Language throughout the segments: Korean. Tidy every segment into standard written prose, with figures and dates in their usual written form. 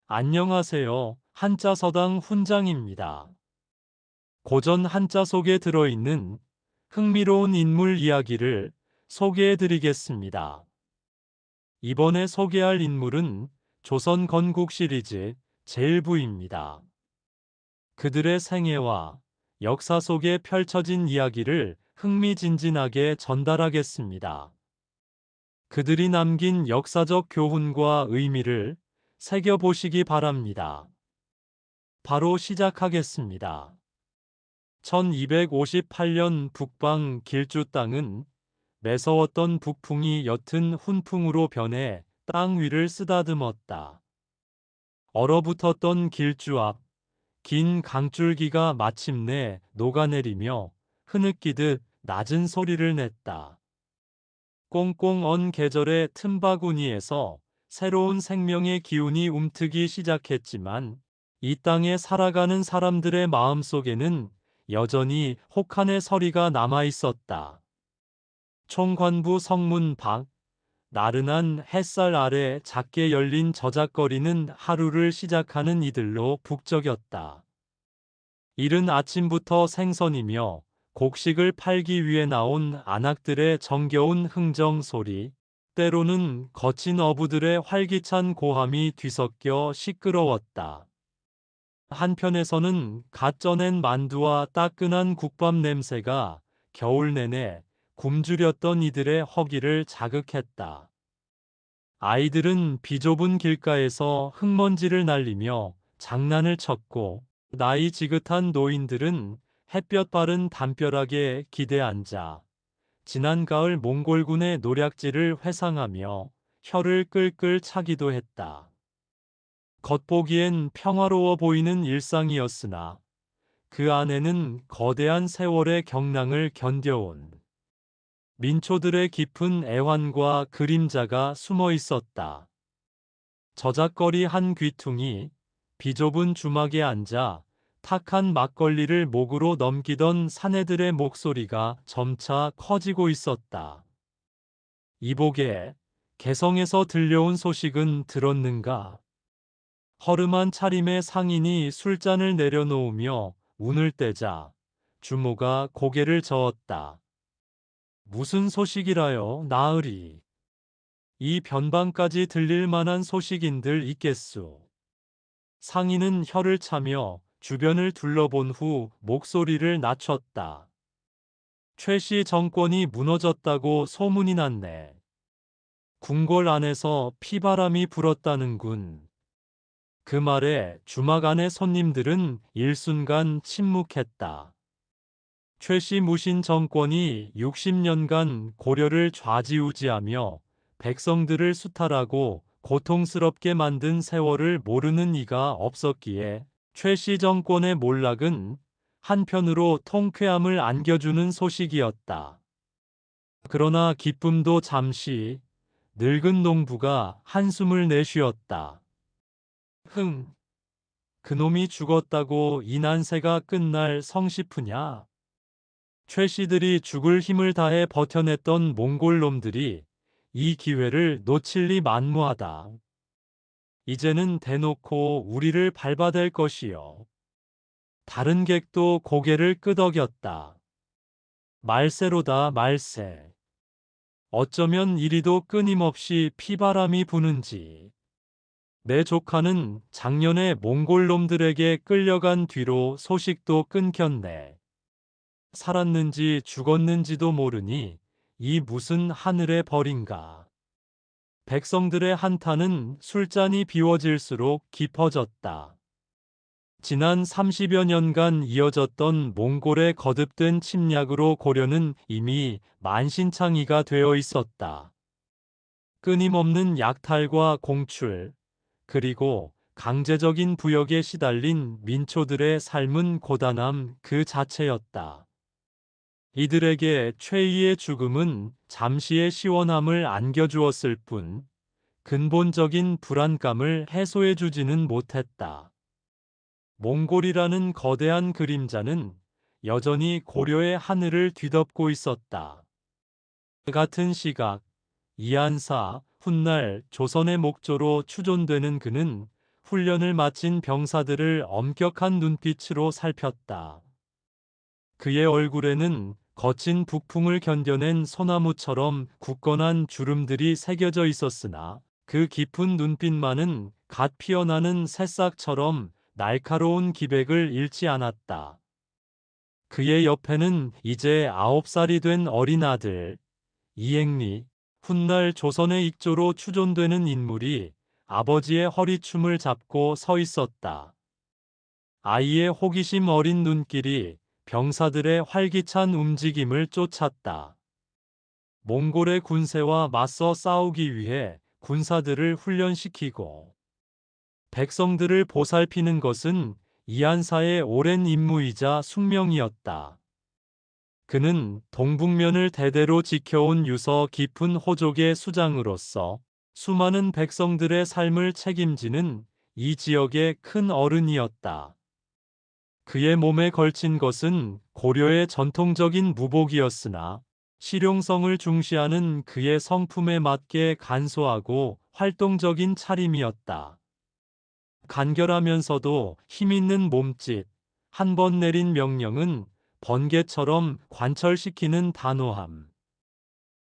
안녕하세요. 한자서당 훈장입니다. 고전 한자 속에 들어있는 흥미로운 인물 이야기를 소개해 드리겠습니다. 이번에 소개할 인물은 조선 건국 시리즈 제1부입니다. 그들의 생애와 역사 속에 펼쳐진 이야기를 흥미진진하게 전달하겠습니다. 그들이 남긴 역사적 교훈과 의미를 새겨보시기 바랍니다. 바로 시작하겠습니다. 1258년 북방 길주 땅은 매서웠던 북풍이 옅은 훈풍으로 변해 땅 위를 쓰다듬었다. 얼어붙었던 길주 앞 긴 강줄기가 마침내 녹아내리며 흐느끼듯 낮은 소리를 냈다. 꽁꽁 언 계절의 틈바구니에서 새로운 생명의 기운이 움트기 시작했지만 이 땅에 살아가는 사람들의 마음속에는 여전히 혹한의 서리가 남아 있었다. 총관부 성문 밖, 나른한 햇살 아래 작게 열린 저작거리는 하루를 시작하는 이들로 북적였다. 이른 아침부터 생선이며 곡식을 팔기 위해 나온 안악들의 정겨운 흥정 소리, 때로는 거친 어부들의 활기찬 고함이 뒤섞여 시끄러웠다. 한편에서는 갓 쪄낸 만두와 따끈한 국밥 냄새가 겨울 내내 굶주렸던 이들의 허기를 자극했다. 아이들은 비좁은 길가에서 흙먼지를 날리며 장난을 쳤고 나이 지긋한 노인들은 햇볕 바른 담벼락에 기대 앉아 지난 가을 몽골군의 노략질을 회상하며 혀를 끌끌 차기도 했다. 겉보기엔 평화로워 보이는 일상이었으나 그 안에는 거대한 세월의 경랑을 견뎌온 민초들의 깊은 애환과 그림자가 숨어 있었다. 저작거리 한 귀퉁이 비좁은 주막에 앉아 탁한 막걸리를 목으로 넘기던 사내들의 목소리가 점차 커지고 있었다. 이복에 개성에서 들려온 소식은 들었는가? 허름한 차림의 상인이 술잔을 내려놓으며 운을 떼자 주모가 고개를 저었다. 무슨 소식이라요, 나으리? 이 변방까지 들릴 만한 소식인들 있겠소. 상인은 혀를 차며 주변을 둘러본 후 목소리를 낮췄다. 최씨 정권이 무너졌다고 소문이 났네. 궁궐 안에서 피바람이 불었다는군. 그 말에 주막 안의 손님들은 일순간 침묵했다. 최씨 무신 정권이 60년간 고려를 좌지우지하며 백성들을 수탈하고 고통스럽게 만든 세월을 모르는 이가 없었기에 최씨 정권의 몰락은 한편으로 통쾌함을 안겨주는 소식이었다. 그러나 기쁨도 잠시 늙은 농부가 한숨을 내쉬었다. 그놈이 죽었다고 이 난세가 끝날 성시프냐? 최씨들이 죽을 힘을 다해 버텨냈던 몽골 놈들이 이 기회를 놓칠 리 만무하다. 이제는 대놓고 우리를 밟아댈 것이요. 다른 객도 고개를 끄덕였다. 말세로다, 말세. 어쩌면 이리도 끊임없이 피바람이 부는지. 내 조카는 작년에 몽골 놈들에게 끌려간 뒤로 소식도 끊겼네. 살았는지 죽었는지도 모르니 이 무슨 하늘의 벌인가. 백성들의 한탄은 술잔이 비워질수록 깊어졌다. 지난 30여 년간 이어졌던 몽골의 거듭된 침략으로 고려는 이미 만신창이가 되어 있었다. 끊임없는 약탈과 공출, 그리고 강제적인 부역에 시달린 민초들의 삶은 고단함 그 자체였다. 이들에게 최이의 죽음은 잠시의 시원함을 안겨주었을 뿐 근본적인 불안감을 해소해주지는 못했다. 몽골이라는 거대한 그림자는 여전히 고려의 하늘을 뒤덮고 있었다. 같은 시각, 이한사, 훗날 조선의 목조로 추존되는 그는 훈련을 마친 병사들을 엄격한 눈빛으로 살폈다. 그의 얼굴에는 거친 북풍을 견뎌낸 소나무처럼 굳건한 주름들이 새겨져 있었으나 그 깊은 눈빛만은 갓 피어나는 새싹처럼 날카로운 기백을 잃지 않았다. 그의 옆에는 이제 9살이 된 어린 아들, 이행리, 훗날 조선의 익조로 추존되는 인물이 아버지의 허리춤을 잡고 서 있었다. 아이의 호기심 어린 눈길이 병사들의 활기찬 움직임을 쫓았다. 몽골의 군세와 맞서 싸우기 위해 군사들을 훈련시키고 백성들을 보살피는 것은 이한사의 오랜 임무이자 숙명이었다. 그는 동북면을 대대로 지켜온 유서 깊은 호족의 수장으로서 수많은 백성들의 삶을 책임지는 이 지역의 큰 어른이었다. 그의 몸에 걸친 것은 고려의 전통적인 무복이었으나 실용성을 중시하는 그의 성품에 맞게 간소하고 활동적인 차림이었다. 간결하면서도 힘있는 몸짓, 한 번 내린 명령은 번개처럼 관철시키는 단호함.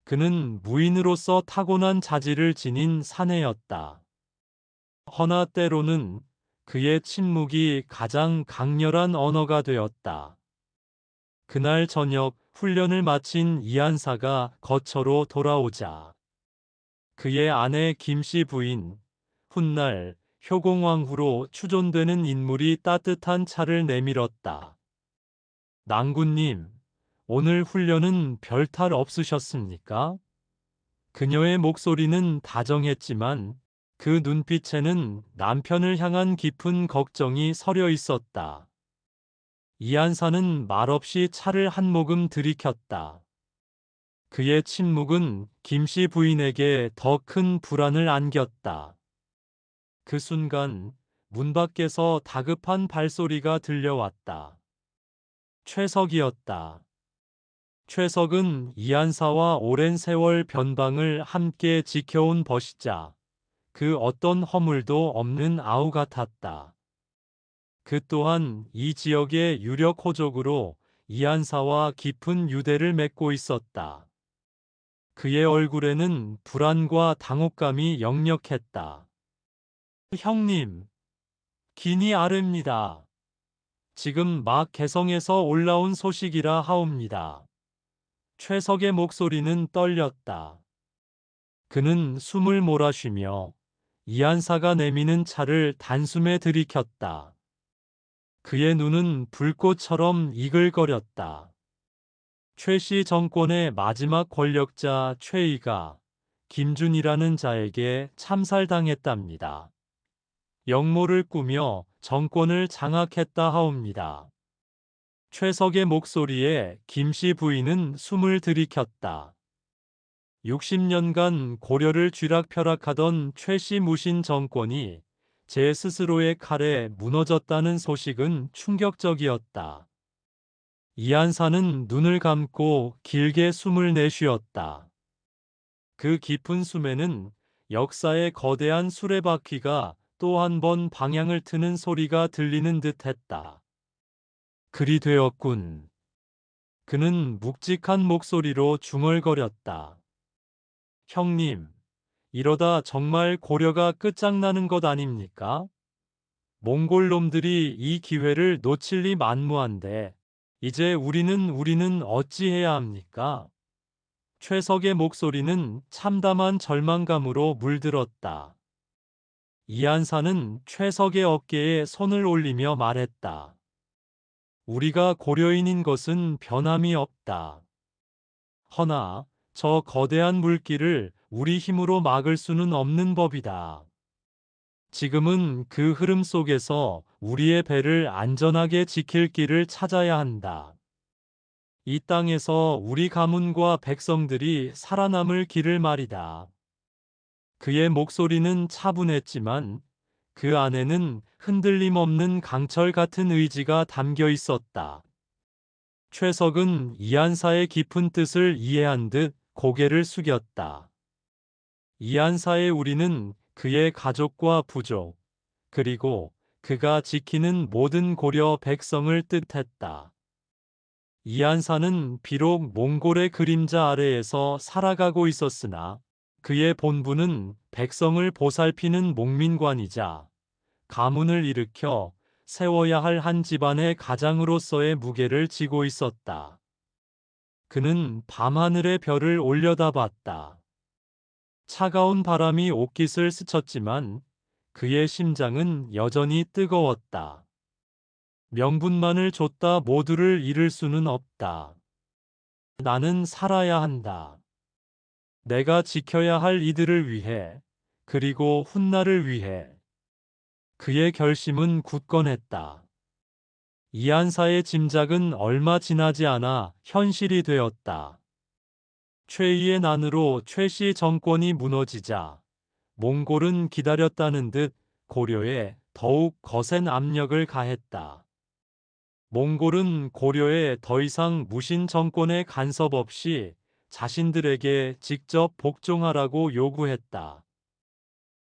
그는 무인으로서 타고난 자질을 지닌 사내였다. 허나 때로는 그의 침묵이 가장 강렬한 언어가 되었다. 그날 저녁 훈련을 마친 이한사가 거처로 돌아오자 그의 아내 김씨 부인, 훗날 효공왕후로 추존되는 인물이 따뜻한 차를 내밀었다. 낭군님, 오늘 훈련은 별탈 없으셨습니까? 그녀의 목소리는 다정했지만 그 눈빛에는 남편을 향한 깊은 걱정이 서려 있었다. 이한사는 말없이 차를 한 모금 들이켰다. 그의 침묵은 김씨 부인에게 더 큰 불안을 안겼다. 그 순간 문 밖에서 다급한 발소리가 들려왔다. 최석이었다. 최석은 이한사와 오랜 세월 변방을 함께 지켜온 벗이자 그 어떤 허물도 없는 아우 같았다. 그 또한 이 지역의 유력 호족으로 이한사와 깊은 유대를 맺고 있었다. 그의 얼굴에는 불안과 당혹감이 역력했다. 형님, 긴이 아릅니다. 지금 막 개성에서 올라온 소식이라 하옵니다. 최석의 목소리는 떨렸다. 그는 숨을 몰아쉬며 이한사가 내미는 차를 단숨에 들이켰다. 그의 눈은 불꽃처럼 이글거렸다. 최씨 정권의 마지막 권력자 최이가 김준이라는 자에게 참살당했답니다. 역모를 꾸며 정권을 장악했다 하옵니다. 최석의 목소리에 김씨 부인은 숨을 들이켰다. 60년간 고려를 쥐락펴락하던 최씨 무신 정권이 제 스스로의 칼에 무너졌다는 소식은 충격적이었다. 이한사는 눈을 감고 길게 숨을 내쉬었다. 그 깊은 숨에는 역사의 거대한 수레바퀴가 또 한 번 방향을 트는 소리가 들리는 듯했다. 그리 되었군. 그는 묵직한 목소리로 중얼거렸다. 형님, 이러다 정말 고려가 끝장나는 것 아닙니까? 몽골 놈들이 이 기회를 놓칠 리 만무한데 이제 우리는 어찌해야 합니까? 최석의 목소리는 참담한 절망감으로 물들었다. 이한사는 최석의 어깨에 손을 올리며 말했다. 우리가 고려인인 것은 변함이 없다. 허나 저 거대한 물길을 우리 힘으로 막을 수는 없는 법이다. 지금은 그 흐름 속에서 우리의 배를 안전하게 지킬 길을 찾아야 한다. 이 땅에서 우리 가문과 백성들이 살아남을 길을 말이다. 그의 목소리는 차분했지만 그 안에는 흔들림 없는 강철 같은 의지가 담겨 있었다. 최석은 이한사의 깊은 뜻을 이해한 듯 고개를 숙였다. 이한사의 우리는 그의 가족과 부족, 그리고 그가 지키는 모든 고려 백성을 뜻했다. 이한사는 비록 몽골의 그림자 아래에서 살아가고 있었으나 그의 본분은 백성을 보살피는 목민관이자 가문을 일으켜 세워야 할 한 집안의 가장으로서의 무게를 지고 있었다. 그는 밤하늘의 별을 올려다봤다. 차가운 바람이 옷깃을 스쳤지만 그의 심장은 여전히 뜨거웠다. 명분만을 줬다 모두를 잃을 수는 없다. 나는 살아야 한다. 내가 지켜야 할 이들을 위해, 그리고 훗날을 위해. 그의 결심은 굳건했다. 이한사의 짐작은 얼마 지나지 않아 현실이 되었다. 최이의 난으로 최씨 정권이 무너지자 몽골은 기다렸다는 듯 고려에 더욱 거센 압력을 가했다. 몽골은 고려에 더 이상 무신 정권의 간섭 없이 자신들에게 직접 복종하라고 요구했다.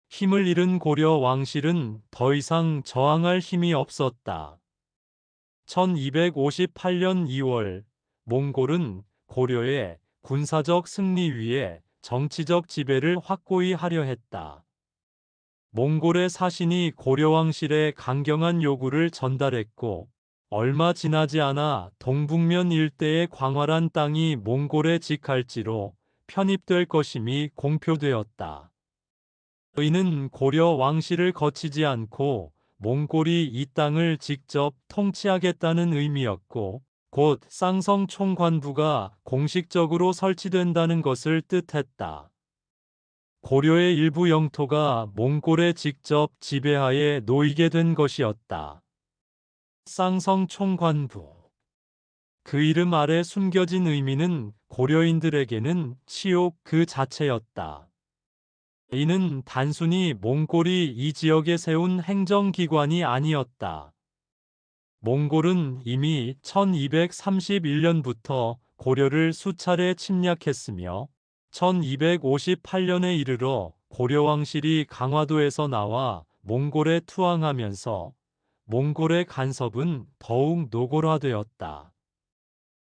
힘을 잃은 고려 왕실은 더 이상 저항할 힘이 없었다. 1258년 2월, 몽골은 고려의 군사적 승리 위에 정치적 지배를 확고히 하려 했다. 몽골의 사신이 고려 왕실에 강경한 요구를 전달했고, 얼마 지나지 않아 동북면 일대의 광활한 땅이 몽골에 직할지로 편입될 것임이 공표되었다. 이는 고려 왕실을 거치지 않고 몽골이 이 땅을 직접 통치하겠다는 의미였고, 곧 쌍성 총관부가 공식적으로 설치된다는 것을 뜻했다. 고려의 일부 영토가 몽골의 직접 지배하에 놓이게 된 것이었다. 쌍성 총관부. 그 이름 아래 숨겨진 의미는 고려인들에게는 치욕 그 자체였다. 이는 단순히 몽골이 이 지역에 세운 행정기관이 아니었다. 몽골은 이미 1231년부터 고려를 수차례 침략했으며 1258년에 이르러 고려 왕실이 강화도에서 나와 몽골에 투항하면서 몽골의 간섭은 더욱 노골화되었다.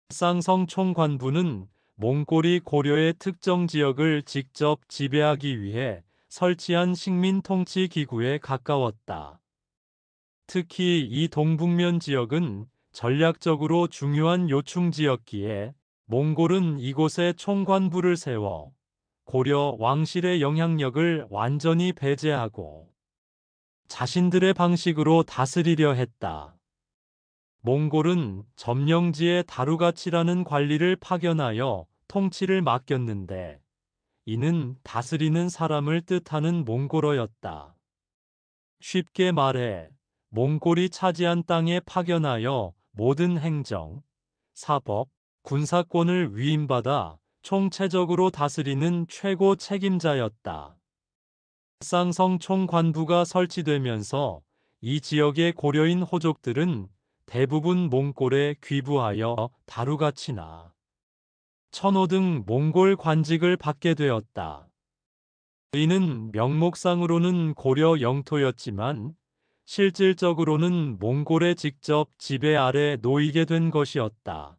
쌍성 총관부는 몽골이 고려의 특정 지역을 직접 지배하기 위해 설치한 식민 통치 기구에 가까웠다. 특히 이 동북면 지역은 전략적으로 중요한 요충지였기에 몽골은 이곳에 총관부를 세워 고려 왕실의 영향력을 완전히 배제하고 자신들의 방식으로 다스리려 했다. 몽골은 점령지에 다루가치라는 관리를 파견하여 통치를 맡겼는데 이는 다스리는 사람을 뜻하는 몽골어였다. 쉽게 말해 몽골이 차지한 땅에 파견하여 모든 행정, 사법, 군사권을 위임받아 총체적으로 다스리는 최고 책임자였다. 쌍성 총관부가 설치되면서 이 지역의 고려인 호족들은 대부분 몽골에 귀부하여 다루가치나 천호 등 몽골 관직을 받게 되었다. 이는 명목상으로는 고려 영토였지만 실질적으로는 몽골의 직접 지배 아래 놓이게 된 것이었다.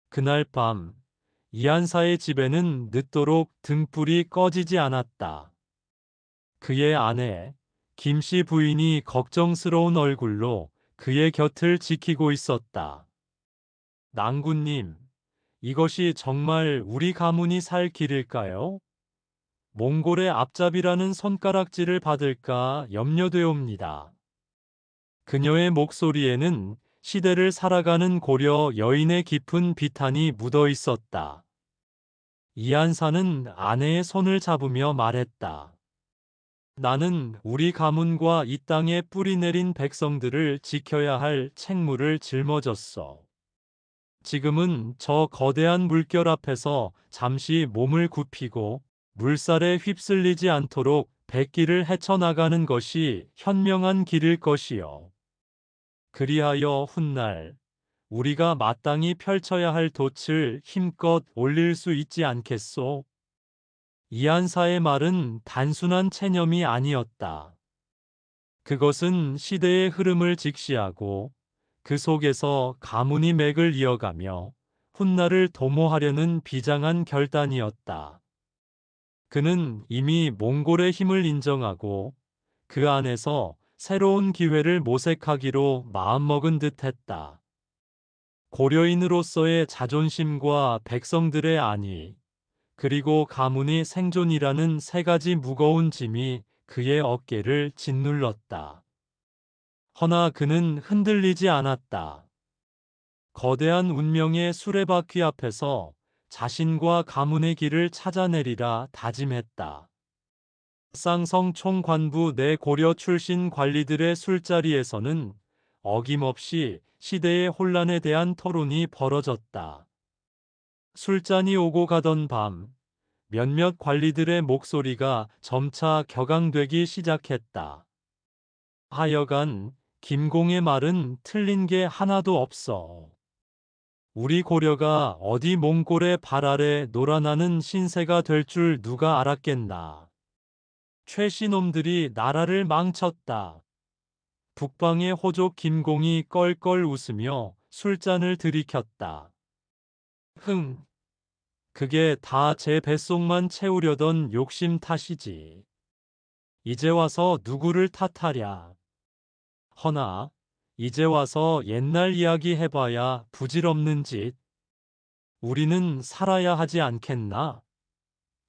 그날 밤 이한사의 집에는 늦도록 등불이 꺼지지 않았다. 그의 아내 김씨 부인이 걱정스러운 얼굴로 그의 곁을 지키고 있었다. 낭군님, 이것이 정말 우리 가문이 살 길일까요? 몽골의 앞잡이라는 손가락질을 받을까 염려되옵니다. 그녀의 목소리에는 시대를 살아가는 고려 여인의 깊은 비탄이 묻어 있었다. 이한사는 아내의 손을 잡으며 말했다. 나는 우리 가문과 이 땅에 뿌리 내린 백성들을 지켜야 할 책무를 짊어졌어. 지금은 저 거대한 물결 앞에서 잠시 몸을 굽히고 물살에 휩쓸리지 않도록 백기를 헤쳐나가는 것이 현명한 길일 것이요. 그리하여 훗날 우리가 마땅히 펼쳐야 할 돛을 힘껏 올릴 수 있지 않겠소? 이한사의 말은 단순한 체념이 아니었다. 그것은 시대의 흐름을 직시하고 그 속에서 가문이 맥을 이어가며 훗날을 도모하려는 비장한 결단이었다. 그는 이미 몽골의 힘을 인정하고 그 안에서 새로운 기회를 모색하기로 마음먹은 듯했다. 고려인으로서의 자존심과 백성들의 안위, 그리고 가문의 생존이라는 세 가지 무거운 짐이 그의 어깨를 짓눌렀다. 허나 그는 흔들리지 않았다. 거대한 운명의 수레바퀴 앞에서 자신과 가문의 길을 찾아내리라 다짐했다. 쌍성 총관부 내 고려 출신 관리들의 술자리에서는 어김없이 시대의 혼란에 대한 토론이 벌어졌다. 술잔이 오고 가던 밤, 몇몇 관리들의 목소리가 점차 격앙되기 시작했다. 하여간 김공의 말은 틀린 게 하나도 없어. 우리 고려가 어디 몽골의 발 아래 놀아나는 신세가 될 줄 누가 알았겠나. 최씨놈들이 나라를 망쳤다. 북방의 호족 김공이 껄껄 웃으며 술잔을 들이켰다. 흥, 그게 다 제 뱃속만 채우려던 욕심 탓이지. 이제 와서 누구를 탓하랴. 허나 이제 와서 옛날 이야기 해봐야 부질없는 짓. 우리는 살아야 하지 않겠나?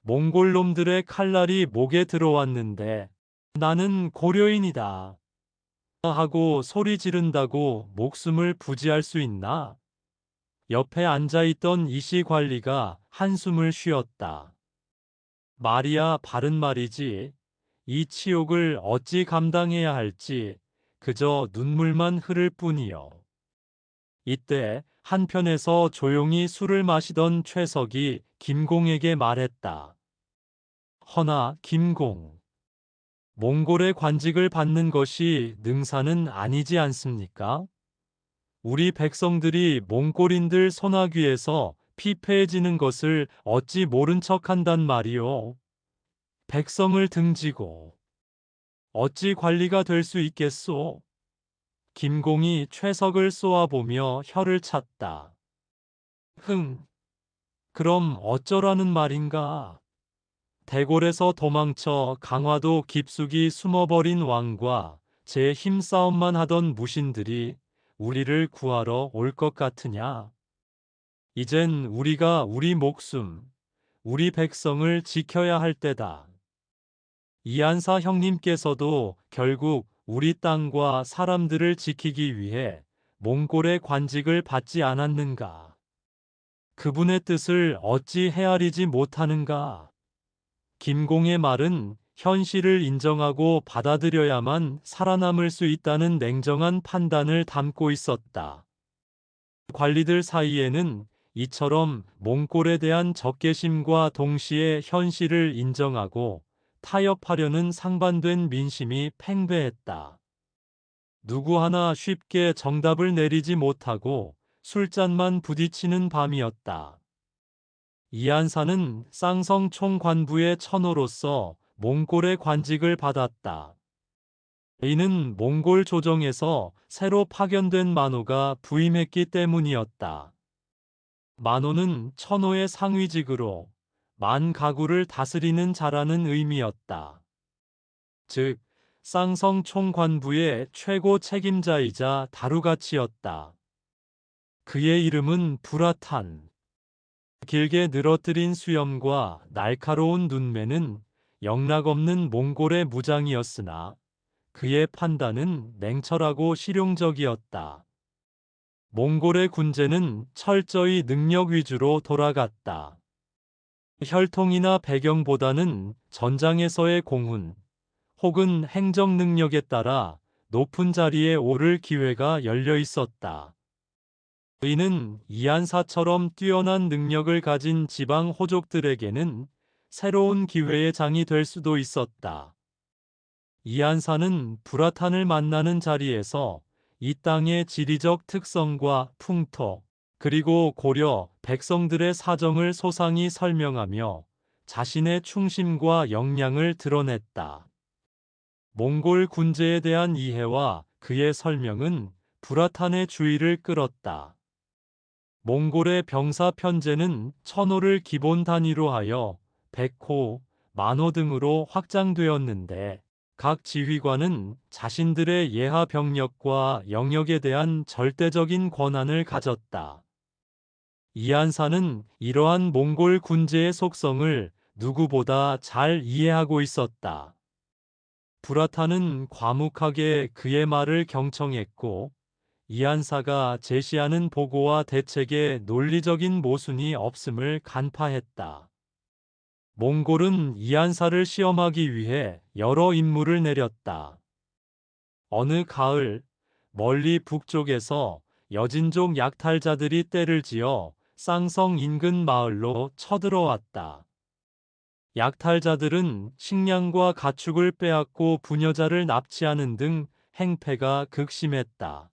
몽골놈들의 칼날이 목에 들어왔는데 나는 고려인이다 하고 소리 지른다고 목숨을 부지할 수 있나? 옆에 앉아있던 이씨 관리가 한숨을 쉬었다. 말이야 바른 말이지. 이 치욕을 어찌 감당해야 할지 그저 눈물만 흐를 뿐이요. 이때 한편에서 조용히 술을 마시던 최석이 김공에게 말했다. 허나 김공, 몽골의 관직을 받는 것이 능사는 아니지 않습니까? 우리 백성들이 몽골인들 손아귀에서 피폐해지는 것을 어찌 모른 척한단 말이오. 백성을 등지고 어찌 관리가 될 수 있겠소? 김공이 최석을 쏘아보며 혀를 찼다. 흥, 그럼 어쩌라는 말인가? 대궐에서 도망쳐 강화도 깊숙이 숨어버린 왕과 제 힘싸움만 하던 무신들이 우리를 구하러 올 것 같으냐? 이젠 우리가 우리 목숨, 우리 백성을 지켜야 할 때다. 이한사 형님께서도 결국 우리 땅과 사람들을 지키기 위해 몽골의 관직을 받지 않았는가? 그분의 뜻을 어찌 헤아리지 못하는가? 김공의 말은 현실을 인정하고 받아들여야만 살아남을 수 있다는 냉정한 판단을 담고 있었다. 관리들 사이에는 이처럼 몽골에 대한 적개심과 동시에 현실을 인정하고 타협하려는 상반된 민심이 팽배했다. 누구 하나 쉽게 정답을 내리지 못하고 술잔만 부딪히는 밤이었다. 이한사는 쌍성 총관부의 천호로서 몽골의 관직을 받았다. 이는 몽골 조정에서 새로 파견된 만호가 부임했기 때문이었다. 만호는 천호의 상위직으로 만 가구를 다스리는 자라는 의미였다. 즉, 쌍성 총관부의 최고 책임자이자 다루가치였다. 그의 이름은 부라탄. 길게 늘어뜨린 수염과 날카로운 눈매는 영락없는 몽골의 무장이었으나 그의 판단은 냉철하고 실용적이었다. 몽골의 군제는 철저히 능력 위주로 돌아갔다. 혈통이나 배경보다는 전장에서의 공훈 혹은 행정 능력에 따라 높은 자리에 오를 기회가 열려 있었다. 이는 이한사처럼 뛰어난 능력을 가진 지방 호족들에게는 새로운 기회의 장이 될 수도 있었다. 이한사는 부라탄을 만나는 자리에서 이 땅의 지리적 특성과 풍토, 그리고 고려 백성들의 사정을 소상히 설명하며 자신의 충심과 역량을 드러냈다. 몽골 군제에 대한 이해와 그의 설명은 부라탄의 주의를 끌었다. 몽골의 병사 편제는 천호를 기본 단위로 하여 백호, 만호 등으로 확장되었는데 각 지휘관은 자신들의 예하 병력과 영역에 대한 절대적인 권한을 가졌다. 이안사는 이러한 몽골 군제의 속성을 누구보다 잘 이해하고 있었다. 부라타는 과묵하게 그의 말을 경청했고 이안사가 제시하는 보고와 대책에 논리적인 모순이 없음을 간파했다. 몽골은 이안사를 시험하기 위해 여러 임무를 내렸다. 어느 가을, 멀리 북쪽에서 여진족 약탈자들이 떼를 지어 쌍성 인근 마을로 쳐들어왔다. 약탈자들은 식량과 가축을 빼앗고 부녀자를 납치하는 등 행패가 극심했다.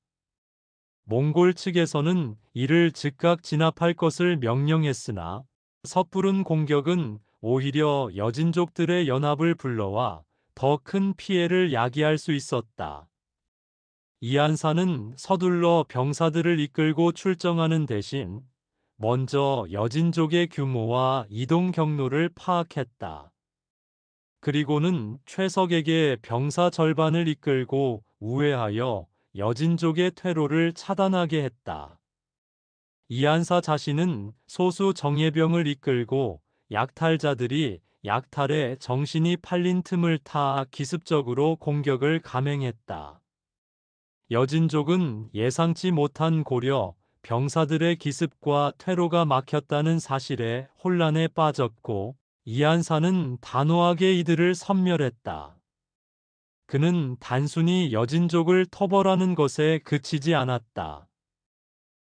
몽골 측에서는 이를 즉각 진압할 것을 명령했으나 섣부른 공격은 오히려 여진족들의 연합을 불러와 더 큰 피해를 야기할 수 있었다. 이안사는 서둘러 병사들을 이끌고 출정하는 대신 먼저 여진족의 규모와 이동 경로를 파악했다. 그리고는 최석에게 병사 절반을 이끌고 우회하여 여진족의 퇴로를 차단하게 했다. 이안사 자신은 소수 정예병을 이끌고 약탈자들이 약탈에 정신이 팔린 틈을 타 기습적으로 공격을 감행했다. 여진족은 예상치 못한 고려 병사들의 기습과 퇴로가 막혔다는 사실에 혼란에 빠졌고 이안사는 단호하게 이들을 섬멸했다. 그는 단순히 여진족을 토벌하는 것에 그치지 않았다.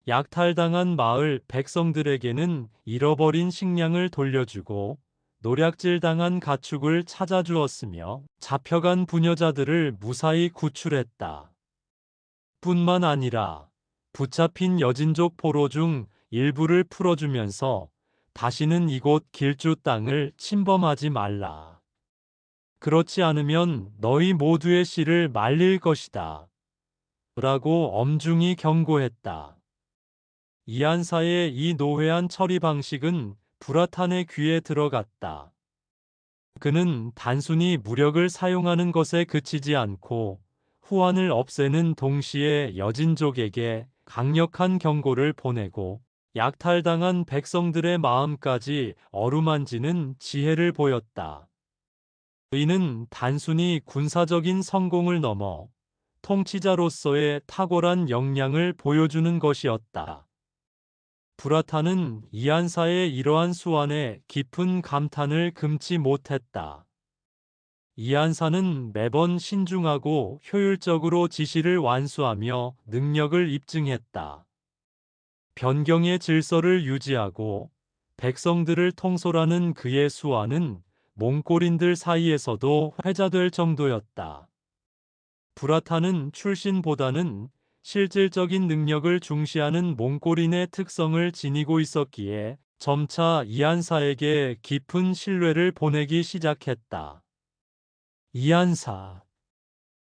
약탈당한 마을 백성들에게는 잃어버린 식량을 돌려주고 노략질당한 가축을 찾아주었으며 잡혀간 부녀자들을 무사히 구출했다. 뿐만 아니라 붙잡힌 여진족 포로 중 일부를 풀어주면서 다시는 이곳 길주 땅을 침범하지 말라. 그렇지 않으면 너희 모두의 씨를 말릴 것이다. 라고 엄중히 경고했다. 이안사의 이 노회한 처리 방식은 부라탄의 귀에 들어갔다. 그는 단순히 무력을 사용하는 것에 그치지 않고 후환을 없애는 동시에 여진족에게 강력한 경고를 보내고 약탈당한 백성들의 마음까지 어루만지는 지혜를 보였다. 이는 단순히 군사적인 성공을 넘어 통치자로서의 탁월한 역량을 보여주는 것이었다. 부라타는 이안사의 이러한 수완에 깊은 감탄을 금치 못했다. 이안사는 매번 신중하고 효율적으로 지시를 완수하며 능력을 입증했다. 변경의 질서를 유지하고 백성들을 통솔하는 그의 수완은 몽골인들 사이에서도 회자될 정도였다. 부라타는 출신보다는 실질적인 능력을 중시하는 몽골인의 특성을 지니고 있었기에 점차 이안사에게 깊은 신뢰를 보내기 시작했다. 이안사,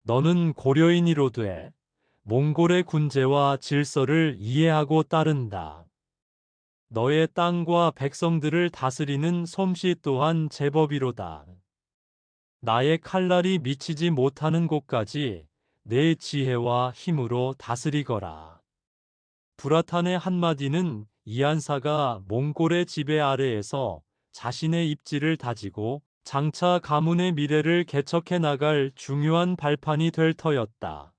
너는 고려인이로돼 몽골의 군제와 질서를 이해하고 따른다. 너의 땅과 백성들을 다스리는 솜씨 또한 제법이로다. 나의 칼날이 미치지 못하는 곳까지 내 지혜와 힘으로 다스리거라. 부라탄의 한마디는 이안사가 몽골의 지배 아래에서 자신의 입지를 다지고 장차 가문의 미래를 개척해 나갈 중요한 발판이 될 터였다.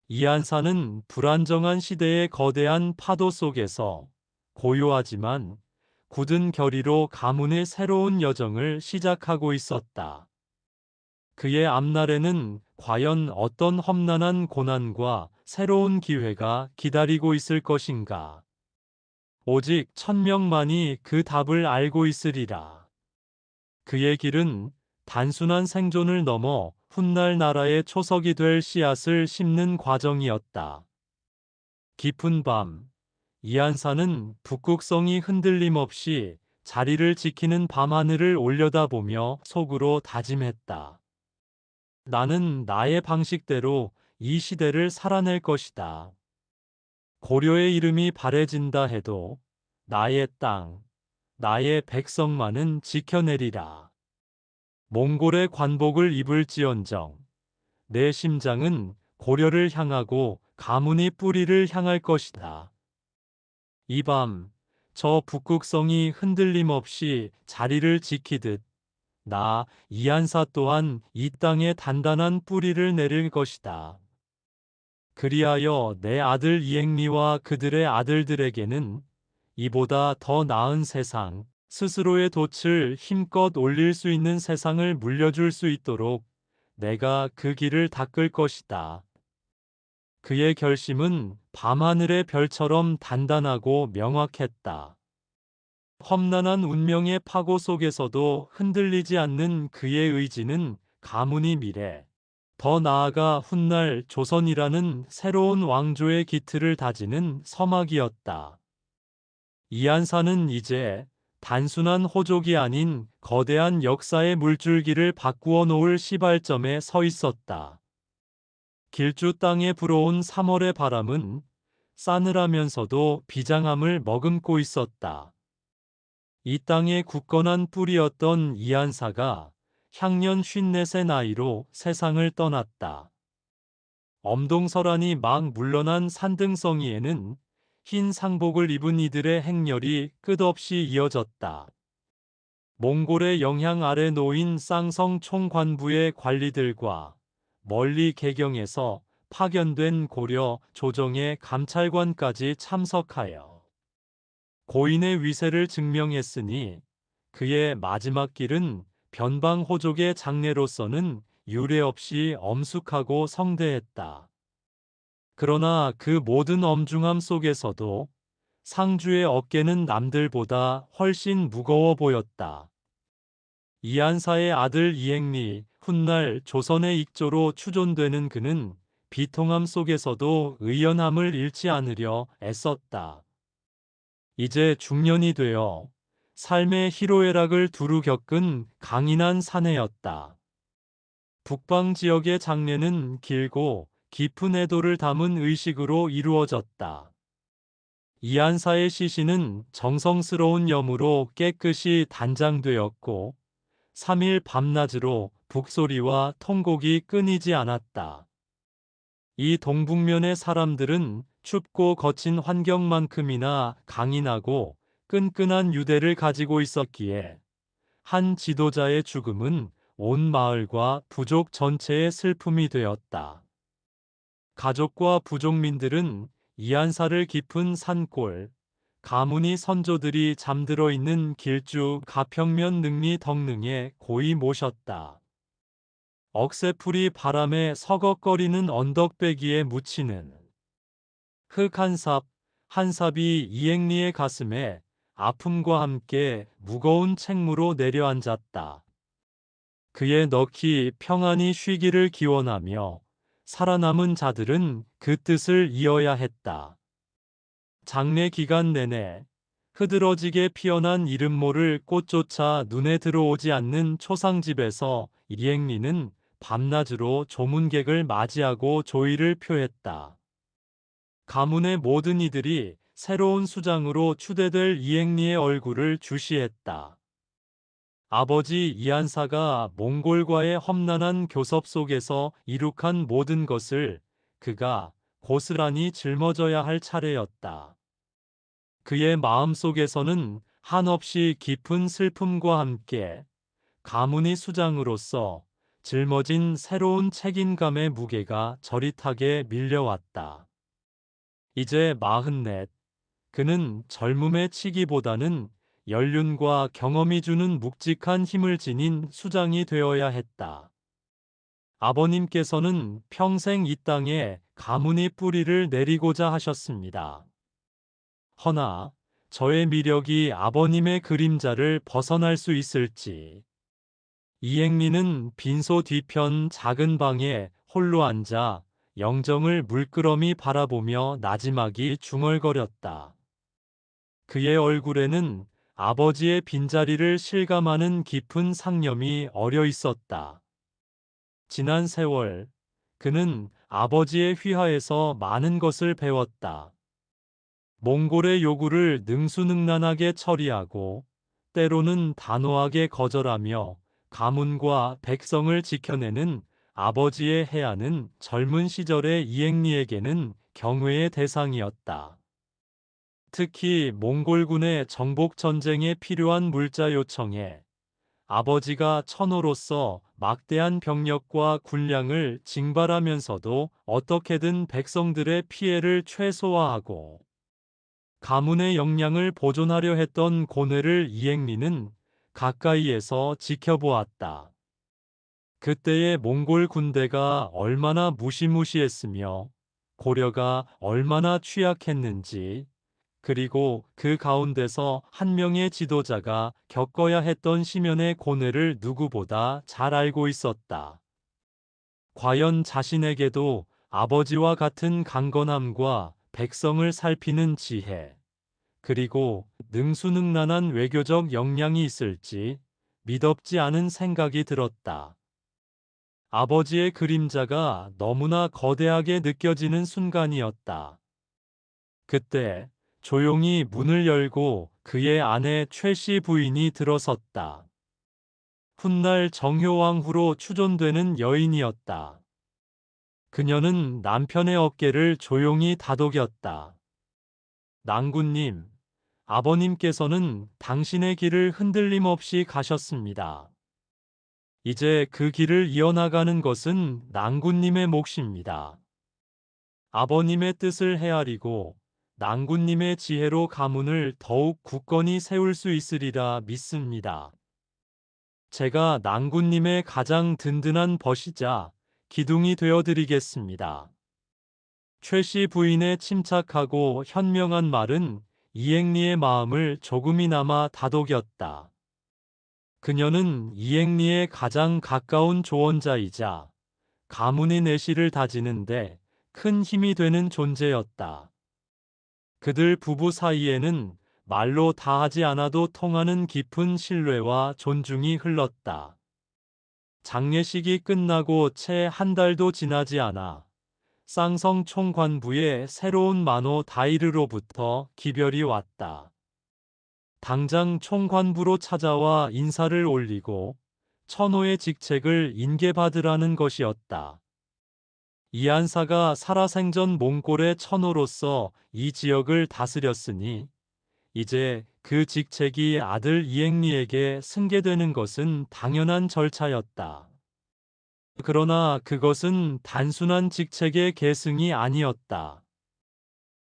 이안사는 불안정한 시대의 거대한 파도 속에서 고요하지만 굳은 결의로 가문의 새로운 여정을 시작하고 있었다. 그의 앞날에는 과연 어떤 험난한 고난과 새로운 기회가 기다리고 있을 것인가? 오직 1000명만이 그 답을 알고 있으리라. 그의 길은 단순한 생존을 넘어 훗날 나라의 초석이 될 씨앗을 심는 과정이었다. 깊은 밤, 이안사는 북극성이 흔들림 없이 자리를 지키는 밤하늘을 올려다보며 속으로 다짐했다. 나는 나의 방식대로 이 시대를 살아낼 것이다. 고려의 이름이 바래진다 해도 나의 땅, 나의 백성만은 지켜내리라. 몽골의 관복을 입을지언정 내 심장은 고려를 향하고 가문의 뿌리를 향할 것이다. 이 밤, 저 북극성이 흔들림 없이 자리를 지키듯 나 이한사 또한 이 땅에 단단한 뿌리를 내릴 것이다. 그리하여 내 아들 이행리와 그들의 아들들에게는 이보다 더 나은 세상, 스스로의 돛을 힘껏 올릴 수 있는 세상을 물려줄 수 있도록 내가 그 길을 닦을 것이다. 그의 결심은 밤하늘의 별처럼 단단하고 명확했다. 험난한 운명의 파고 속에서도 흔들리지 않는 그의 의지는 가문의 미래, 더 나아가 훗날 조선이라는 새로운 왕조의 기틀을 다지는 서막이었다. 이한사는 이제 단순한 호족이 아닌 거대한 역사의 물줄기를 바꾸어 놓을 시발점에 서 있었다. 길주 땅에 불어온 3월의 바람은 싸늘하면서도 비장함을 머금고 있었다. 이 땅의 굳건한 뿌리였던 이한사가 향년 54의 나이로 세상을 떠났다. 엄동설안이 막 물러난 산등성이에는 흰 상복을 입은 이들의 행렬이 끝없이 이어졌다. 몽골의 영향 아래 놓인 쌍성 총관부의 관리들과 멀리 개경에서 파견된 고려, 조정의 감찰관까지 참석하여 고인의 위세를 증명했으니 그의 마지막 길은 변방호족의 장례로서는 유례없이 엄숙하고 성대했다. 그러나 그 모든 엄중함 속에서도 상주의 어깨는 남들보다 훨씬 무거워 보였다. 이한사의 아들 이행리, 훗날 조선의 익조로 추존되는 그는 비통함 속에서도 의연함을 잃지 않으려 애썼다. 이제 중년이 되어 삶의 희로애락을 두루 겪은 강인한 사내였다. 북방 지역의 장례는 길고 깊은 애도를 담은 의식으로 이루어졌다. 이한사의 시신은 정성스러운 염으로 깨끗이 단장되었고 3일 밤낮으로 북소리와 통곡이 끊이지 않았다. 이 동북면의 사람들은 춥고 거친 환경만큼이나 강인하고 끈끈한 유대를 가지고 있었기에 한 지도자의 죽음은 온 마을과 부족 전체의 슬픔이 되었다. 가족과 부족민들은 이한사를 깊은 산골, 가문이 선조들이 잠들어 있는 길주 가평면 능리 덕능에 고이 모셨다. 억새풀이 바람에 서걱거리는 언덕배기에 묻히는 흙 한 삽이 이행리의 가슴에 아픔과 함께 무거운 책무로 내려앉았다. 그의 너키 평안히 쉬기를 기원하며 살아남은 자들은 그 뜻을 이어야 했다. 장례 기간 내내 흐드러지게 피어난 이름 모를 꽃조차 눈에 들어오지 않는 초상집에서 이행리는 밤낮으로 조문객을 맞이하고 조의를 표했다. 가문의 모든 이들이 새로운 수장으로 추대될 이행리의 얼굴을 주시했다. 아버지 이한사가 몽골과의 험난한 교섭 속에서 이룩한 모든 것을 그가 고스란히 짊어져야 할 차례였다. 그의 마음속에서는 한없이 깊은 슬픔과 함께 가문의 수장으로서 짊어진 새로운 책임감의 무게가 저릿하게 밀려왔다. 이제 44, 그는 젊음의 치기보다는 연륜과 경험이 주는 묵직한 힘을 지닌 수장이 되어야 했다. 아버님께서는 평생 이 땅에 가문의 뿌리를 내리고자 하셨습니다. 허나 저의 미력이 아버님의 그림자를 벗어날 수 있을지. 이행리는 빈소 뒤편 작은 방에 홀로 앉아 영정을 물끄러미 바라보며 나지막이 중얼거렸다. 그의 얼굴에는 아버지의 빈자리를 실감하는 깊은 상념이 어려 있었다. 지난 세월, 그는 아버지의 휘하에서 많은 것을 배웠다. 몽골의 요구를 능수능란하게 처리하고 때로는 단호하게 거절하며 가문과 백성을 지켜내는 아버지의 해안은 젊은 시절의 이행리에게는 경외의 대상이었다. 특히 몽골군의 정복 전쟁에 필요한 물자 요청에 아버지가 천호로서 막대한 병력과 군량을 징발하면서도 어떻게든 백성들의 피해를 최소화하고 가문의 역량을 보존하려 했던 고뇌를 이행리는 가까이에서 지켜보았다. 그때의 몽골 군대가 얼마나 무시무시했으며 고려가 얼마나 취약했는지, 그리고 그 가운데서 한 명의 지도자가 겪어야 했던 시면의 고뇌를 누구보다 잘 알고 있었다. 과연 자신에게도 아버지와 같은 강건함과 백성을 살피는 지혜, 그리고 능수능란한 외교적 역량이 있을지 믿업지 않은 생각이 들었다. 아버지의 그림자가 너무나 거대하게 느껴지는 순간이었다. 그때 조용히 문을 열고 그의 아내 최씨 부인이 들어섰다. 훗날 정효왕후로 추존되는 여인이었다. 그녀는 남편의 어깨를 조용히 다독였다. 낭군님, 아버님께서는 당신의 길을 흔들림 없이 가셨습니다. 이제 그 길을 이어나가는 것은 낭군님의 몫입니다. 아버님의 뜻을 헤아리고 낭군님의 지혜로 가문을 더욱 굳건히 세울 수 있으리라 믿습니다. 제가 낭군님의 가장 든든한 벗이자 기둥이 되어 드리겠습니다. 최씨 부인의 침착하고 현명한 말은 이행리의 마음을 조금이나마 다독였다. 그녀는 이행리의 가장 가까운 조언자이자 가문의 내실을 다지는데 큰 힘이 되는 존재였다. 그들 부부 사이에는 말로 다 하지 않아도 통하는 깊은 신뢰와 존중이 흘렀다. 장례식이 끝나고 채 한 달도 지나지 않아 쌍성 총관부의 새로운 만호 다이르로부터 기별이 왔다. 당장 총관부로 찾아와 인사를 올리고 천호의 직책을 인계받으라는 것이었다. 이안사가 살아생전 몽골의 천호로서 이 지역을 다스렸으니 이제 그 직책이 아들 이행리에게 승계되는 것은 당연한 절차였다. 그러나 그것은 단순한 직책의 계승이 아니었다.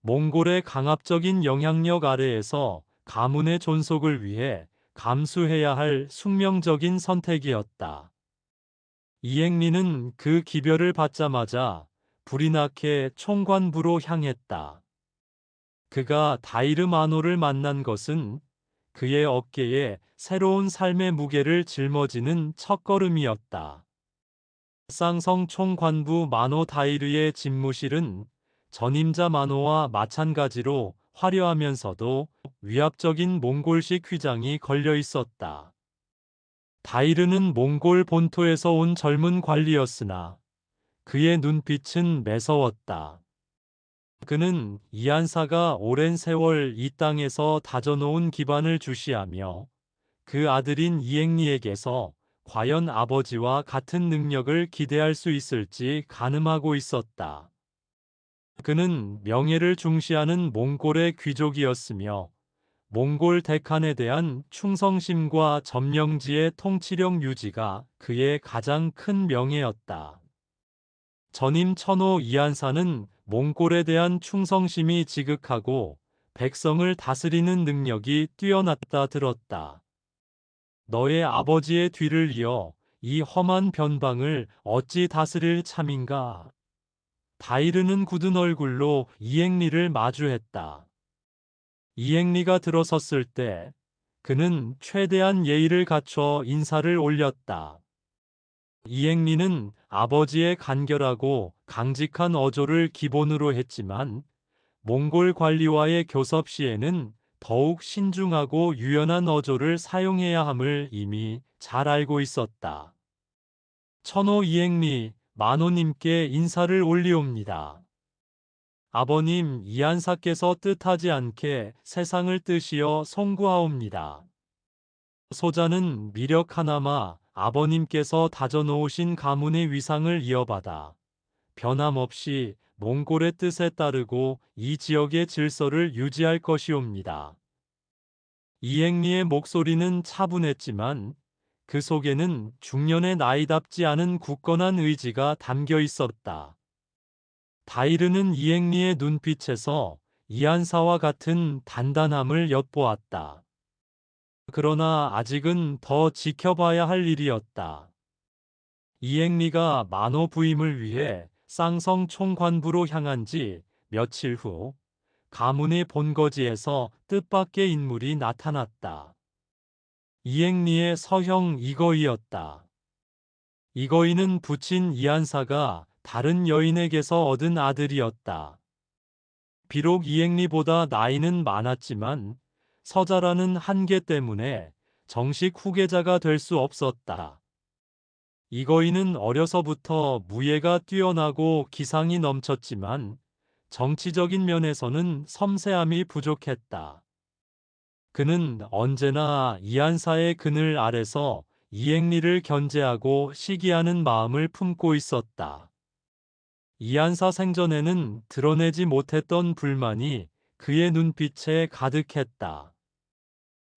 몽골의 강압적인 영향력 아래에서 가문의 존속을 위해 감수해야 할 숙명적인 선택이었다. 이행리는 그 기별을 받자마자 불이 나게 총관부로 향했다. 그가 다이르 마노를 만난 것은 그의 어깨에 새로운 삶의 무게를 짊어지는 첫걸음이었다. 쌍성 총관부 마노 다이르의 집무실은 전임자 마노와 마찬가지로 화려하면서도 위압적인 몽골식 휘장이 걸려 있었다. 다이르는 몽골 본토에서 온 젊은 관리였으나 그의 눈빛은 매서웠다. 그는 이안사가 오랜 세월 이 땅에서 다져놓은 기반을 주시하며 그 아들인 이행리에게서 과연 아버지와 같은 능력을 기대할 수 있을지 가늠하고 있었다. 그는 명예를 중시하는 몽골의 귀족이었으며 몽골 대칸에 대한 충성심과 점령지의 통치력 유지가 그의 가장 큰 명예였다. 전임 천호 이안사는 몽골에 대한 충성심이 지극하고 백성을 다스리는 능력이 뛰어났다 들었다. 너의 아버지의 뒤를 이어 이 험한 변방을 어찌 다스릴 참인가? 다이르는 굳은 얼굴로 이행리를 마주했다. 이행리가 들어섰을 때 그는 최대한 예의를 갖춰 인사를 올렸다. 이행리는 아버지의 간결하고 강직한 어조를 기본으로 했지만 몽골 관리와의 교섭 시에는 더욱 신중하고 유연한 어조를 사용해야 함을 이미 잘 알고 있었다. 천호 이행리 만호님께 인사를 올리옵니다. 아버님 이한사께서 뜻하지 않게 세상을 뜻이여 송구하옵니다. 소자는 미력 하나마 아버님께서 다져놓으신 가문의 위상을 이어받아 변함없이 몽골의 뜻에 따르고 이 지역의 질서를 유지할 것이옵니다. 이행리의 목소리는 차분했지만 그 속에는 중년의 나이답지 않은 굳건한 의지가 담겨 있었다. 다이르는 이행리의 눈빛에서 이한사와 같은 단단함을 엿보았다. 그러나 아직은 더 지켜봐야 할 일이었다. 이행리가 만호 부임을 위해 쌍성 총관부로 향한 지 며칠 후 가문의 본거지에서 뜻밖의 인물이 나타났다. 이행리의 서형 이거이였다. 이거이는 부친 이한사가 다른 여인에게서 얻은 아들이었다. 비록 이행리보다 나이는 많았지만 서자라는 한계 때문에 정식 후계자가 될 수 없었다. 이거이는 어려서부터 무예가 뛰어나고 기상이 넘쳤지만 정치적인 면에서는 섬세함이 부족했다. 그는 언제나 이한사의 그늘 아래서 이행리를 견제하고 시기하는 마음을 품고 있었다. 이한사 생전에는 드러내지 못했던 불만이 그의 눈빛에 가득했다.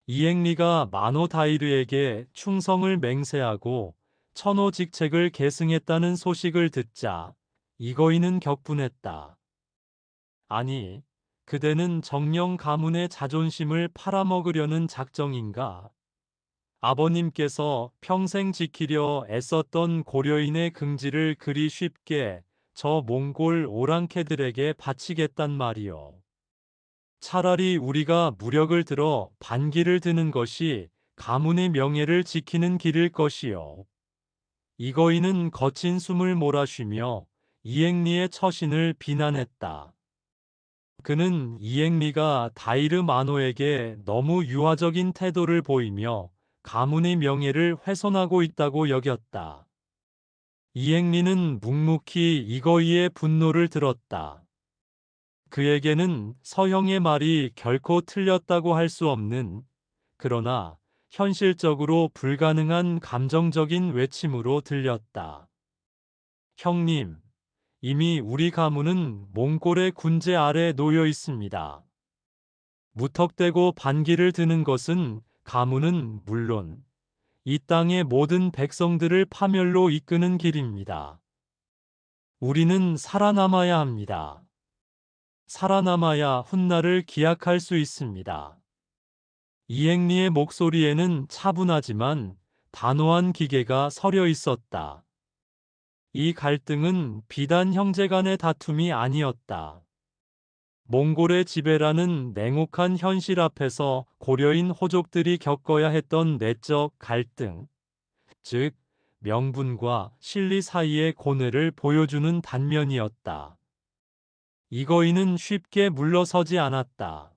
이행리가 만호 다이르에게 충성을 맹세하고 천호 직책을 계승했다는 소식을 듣자 이거이는 격분했다. 아니, 그대는 정령 가문의 자존심을 팔아먹으려는 작정인가? 아버님께서 평생 지키려 애썼던 고려인의 긍지를 그리 쉽게 저 몽골 오랑캐들에게 바치겠단 말이오. 차라리 우리가 무력을 들어 반기를 드는 것이 가문의 명예를 지키는 길일 것이요. 이거이는 거친 숨을 몰아쉬며 이행리의 처신을 비난했다. 그는 이행리가 다이르 만호에게 너무 유화적인 태도를 보이며 가문의 명예를 훼손하고 있다고 여겼다. 이행리는 묵묵히 이거이의 분노를 들었다. 그에게는 서형의 말이 결코 틀렸다고 할 수 없는, 그러나 현실적으로 불가능한 감정적인 외침으로 들렸다. 형님, 이미 우리 가문은 몽골의 군제 아래 놓여 있습니다. 무턱대고 반기를 드는 것은 가문은 물론 이 땅의 모든 백성들을 파멸로 이끄는 길입니다. 우리는 살아남아야 합니다. 살아남아야 훗날을 기약할 수 있습니다. 이행리의 목소리에는 차분하지만 단호한 기계가 서려 있었다. 이 갈등은 비단 형제 간의 다툼이 아니었다. 몽골의 지배라는 냉혹한 현실 앞에서 고려인 호족들이 겪어야 했던 내적 갈등, 즉 명분과 실리 사이의 고뇌를 보여주는 단면이었다. 이거이는 쉽게 물러서지 않았다.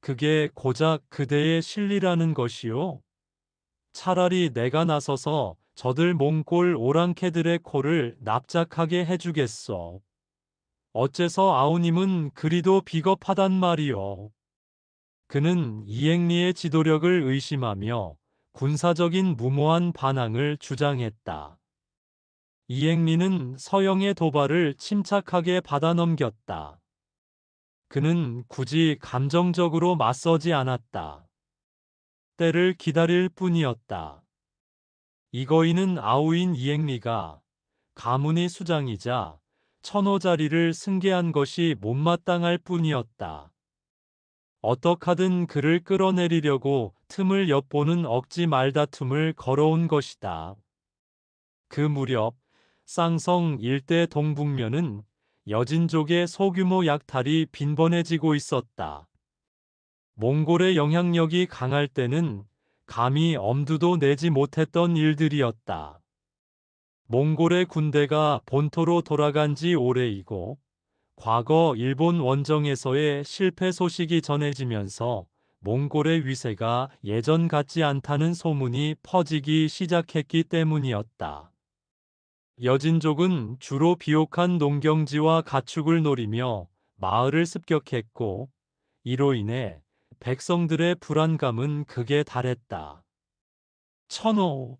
그게 고작 그대의 실리라는 것이요? 차라리 내가 나서서 저들 몽골 오랑캐들의 코를 납작하게 해주겠소. 어째서 아우님은 그리도 비겁하단 말이오. 그는 이행리의 지도력을 의심하며 군사적인 무모한 반항을 주장했다. 이행리는 서영의 도발을 침착하게 받아넘겼다. 그는 굳이 감정적으로 맞서지 않았다. 때를 기다릴 뿐이었다. 이거이는 아우인 이행리가 가문의 수장이자 천호 자리를 승계한 것이 못마땅할 뿐이었다. 어떡하든 그를 끌어내리려고 틈을 엿보는 억지 말다툼을 걸어온 것이다. 그 무렵 쌍성 일대 동북면은 여진족의 소규모 약탈이 빈번해지고 있었다. 몽골의 영향력이 강할 때는 감히 엄두도 내지 못했던 일들이었다. 몽골의 군대가 본토로 돌아간 지 오래이고 과거 일본 원정에서의 실패 소식이 전해지면서 몽골의 위세가 예전 같지 않다는 소문이 퍼지기 시작했기 때문이었다. 여진족은 주로 비옥한 농경지와 가축을 노리며 마을을 습격했고, 이로 인해 백성들의 불안감은 극에 달했다. 천호,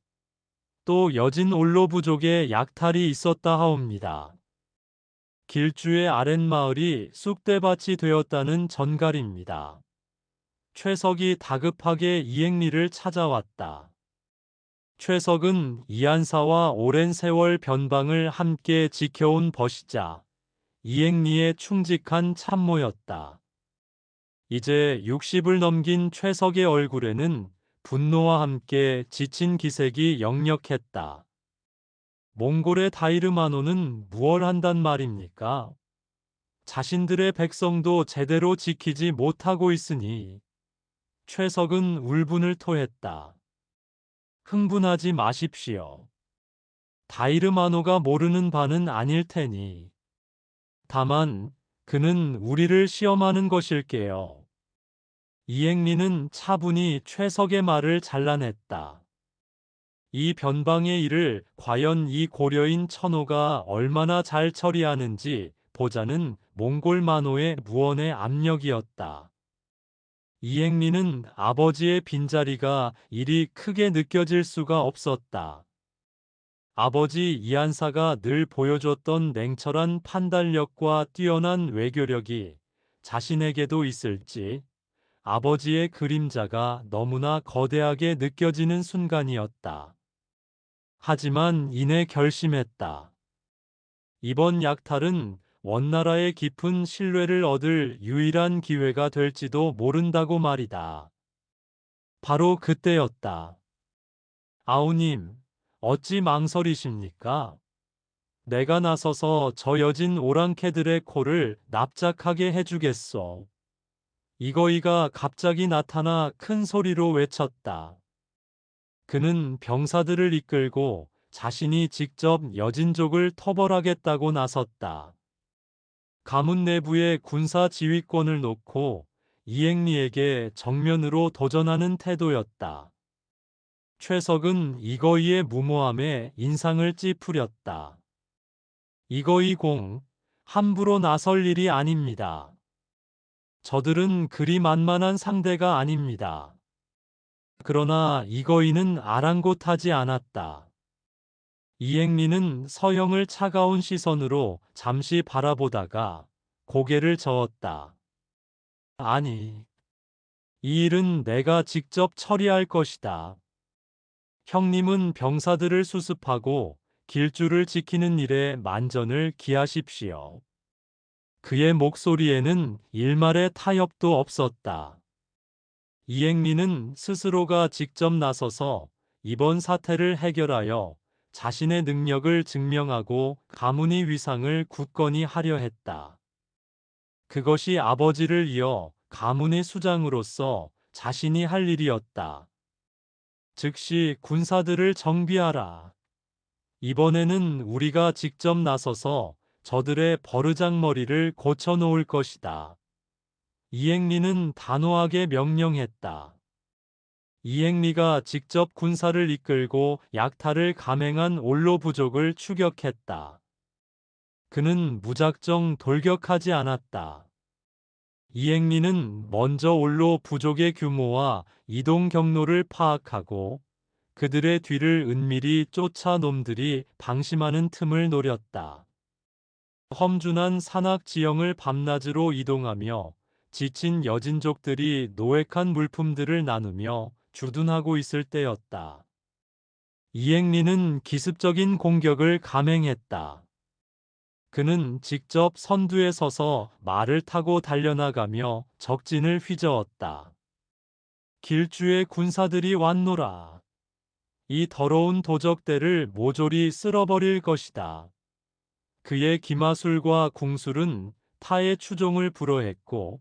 또 여진 올로 부족의 약탈이 있었다 하옵니다. 길주의 아랫마을이 쑥대밭이 되었다는 전갈입니다. 최석이 다급하게 이행리를 찾아왔다. 최석은 이한사와 오랜 세월 변방을 함께 지켜온 벗이자 이행리에 충직한 참모였다. 이제 60을 넘긴 최석의 얼굴에는 분노와 함께 지친 기색이 역력했다. 몽골의 다이르마노는 무얼 한단 말입니까? 자신들의 백성도 제대로 지키지 못하고 있으니. 최석은 울분을 토했다. 흥분하지 마십시오. 다이르마노가 모르는 바는 아닐 테니. 다만 그는 우리를 시험하는 것일게요. 이행리는 차분히 최석의 말을 잘라냈다. 이 변방의 일을 과연 이 고려인 천호가 얼마나 잘 처리하는지 보자는 몽골 만호의 무언의 압력이었다. 이행리는 아버지의 빈자리가 이리 크게 느껴질 수가 없었다. 아버지 이한사가 늘 보여줬던 냉철한 판단력과 뛰어난 외교력이 자신에게도 있을지 아버지의 그림자가 너무나 거대하게 느껴지는 순간이었다. 하지만 이내 결심했다. 이번 약탈은 원나라의 깊은 신뢰를 얻을 유일한 기회가 될지도 모른다고 말이다. 바로 그때였다. 아우님, 어찌 망설이십니까? 내가 나서서 저 여진 오랑캐들의 코를 납작하게 해주겠소. 이거이가 갑자기 나타나 큰 소리로 외쳤다. 그는 병사들을 이끌고 자신이 직접 여진족을 토벌하겠다고 나섰다. 가문 내부의 군사 지휘권을 놓고 이행리에게 정면으로 도전하는 태도였다. 최석은 이거이의 무모함에 인상을 찌푸렸다. 이거이 공, 함부로 나설 일이 아닙니다. 저들은 그리 만만한 상대가 아닙니다. 그러나 이거이는 아랑곳하지 않았다. 이행리는 서형을 차가운 시선으로 잠시 바라보다가 고개를 저었다. 아니, 이 일은 내가 직접 처리할 것이다. 형님은 병사들을 수습하고 길주를 지키는 일에 만전을 기하십시오. 그의 목소리에는 일말의 타협도 없었다. 이행리는 스스로가 직접 나서서 이번 사태를 해결하여 자신의 능력을 증명하고 가문의 위상을 굳건히 하려 했다. 그것이 아버지를 이어 가문의 수장으로서 자신이 할 일이었다. 즉시 군사들을 정비하라. 이번에는 우리가 직접 나서서 저들의 버르장머리를 고쳐놓을 것이다. 이행리는 단호하게 명령했다. 이행리가 직접 군사를 이끌고 약탈을 감행한 올로 부족을 추격했다. 그는 무작정 돌격하지 않았다. 이행리는 먼저 올로 부족의 규모와 이동 경로를 파악하고 그들의 뒤를 은밀히 쫓아 놈들이 방심하는 틈을 노렸다. 험준한 산악 지형을 밤낮으로 이동하며 지친 여진족들이 노획한 물품들을 나누며 주둔하고 있을 때였다. 이행리는 기습적인 공격을 감행했다. 그는 직접 선두에 서서 말을 타고 달려나가며 적진을 휘저었다. 길주의 군사들이 왔노라. 이 더러운 도적대를 모조리 쓸어버릴 것이다. 그의 기마술과 궁술은 타의 추종을 불허했고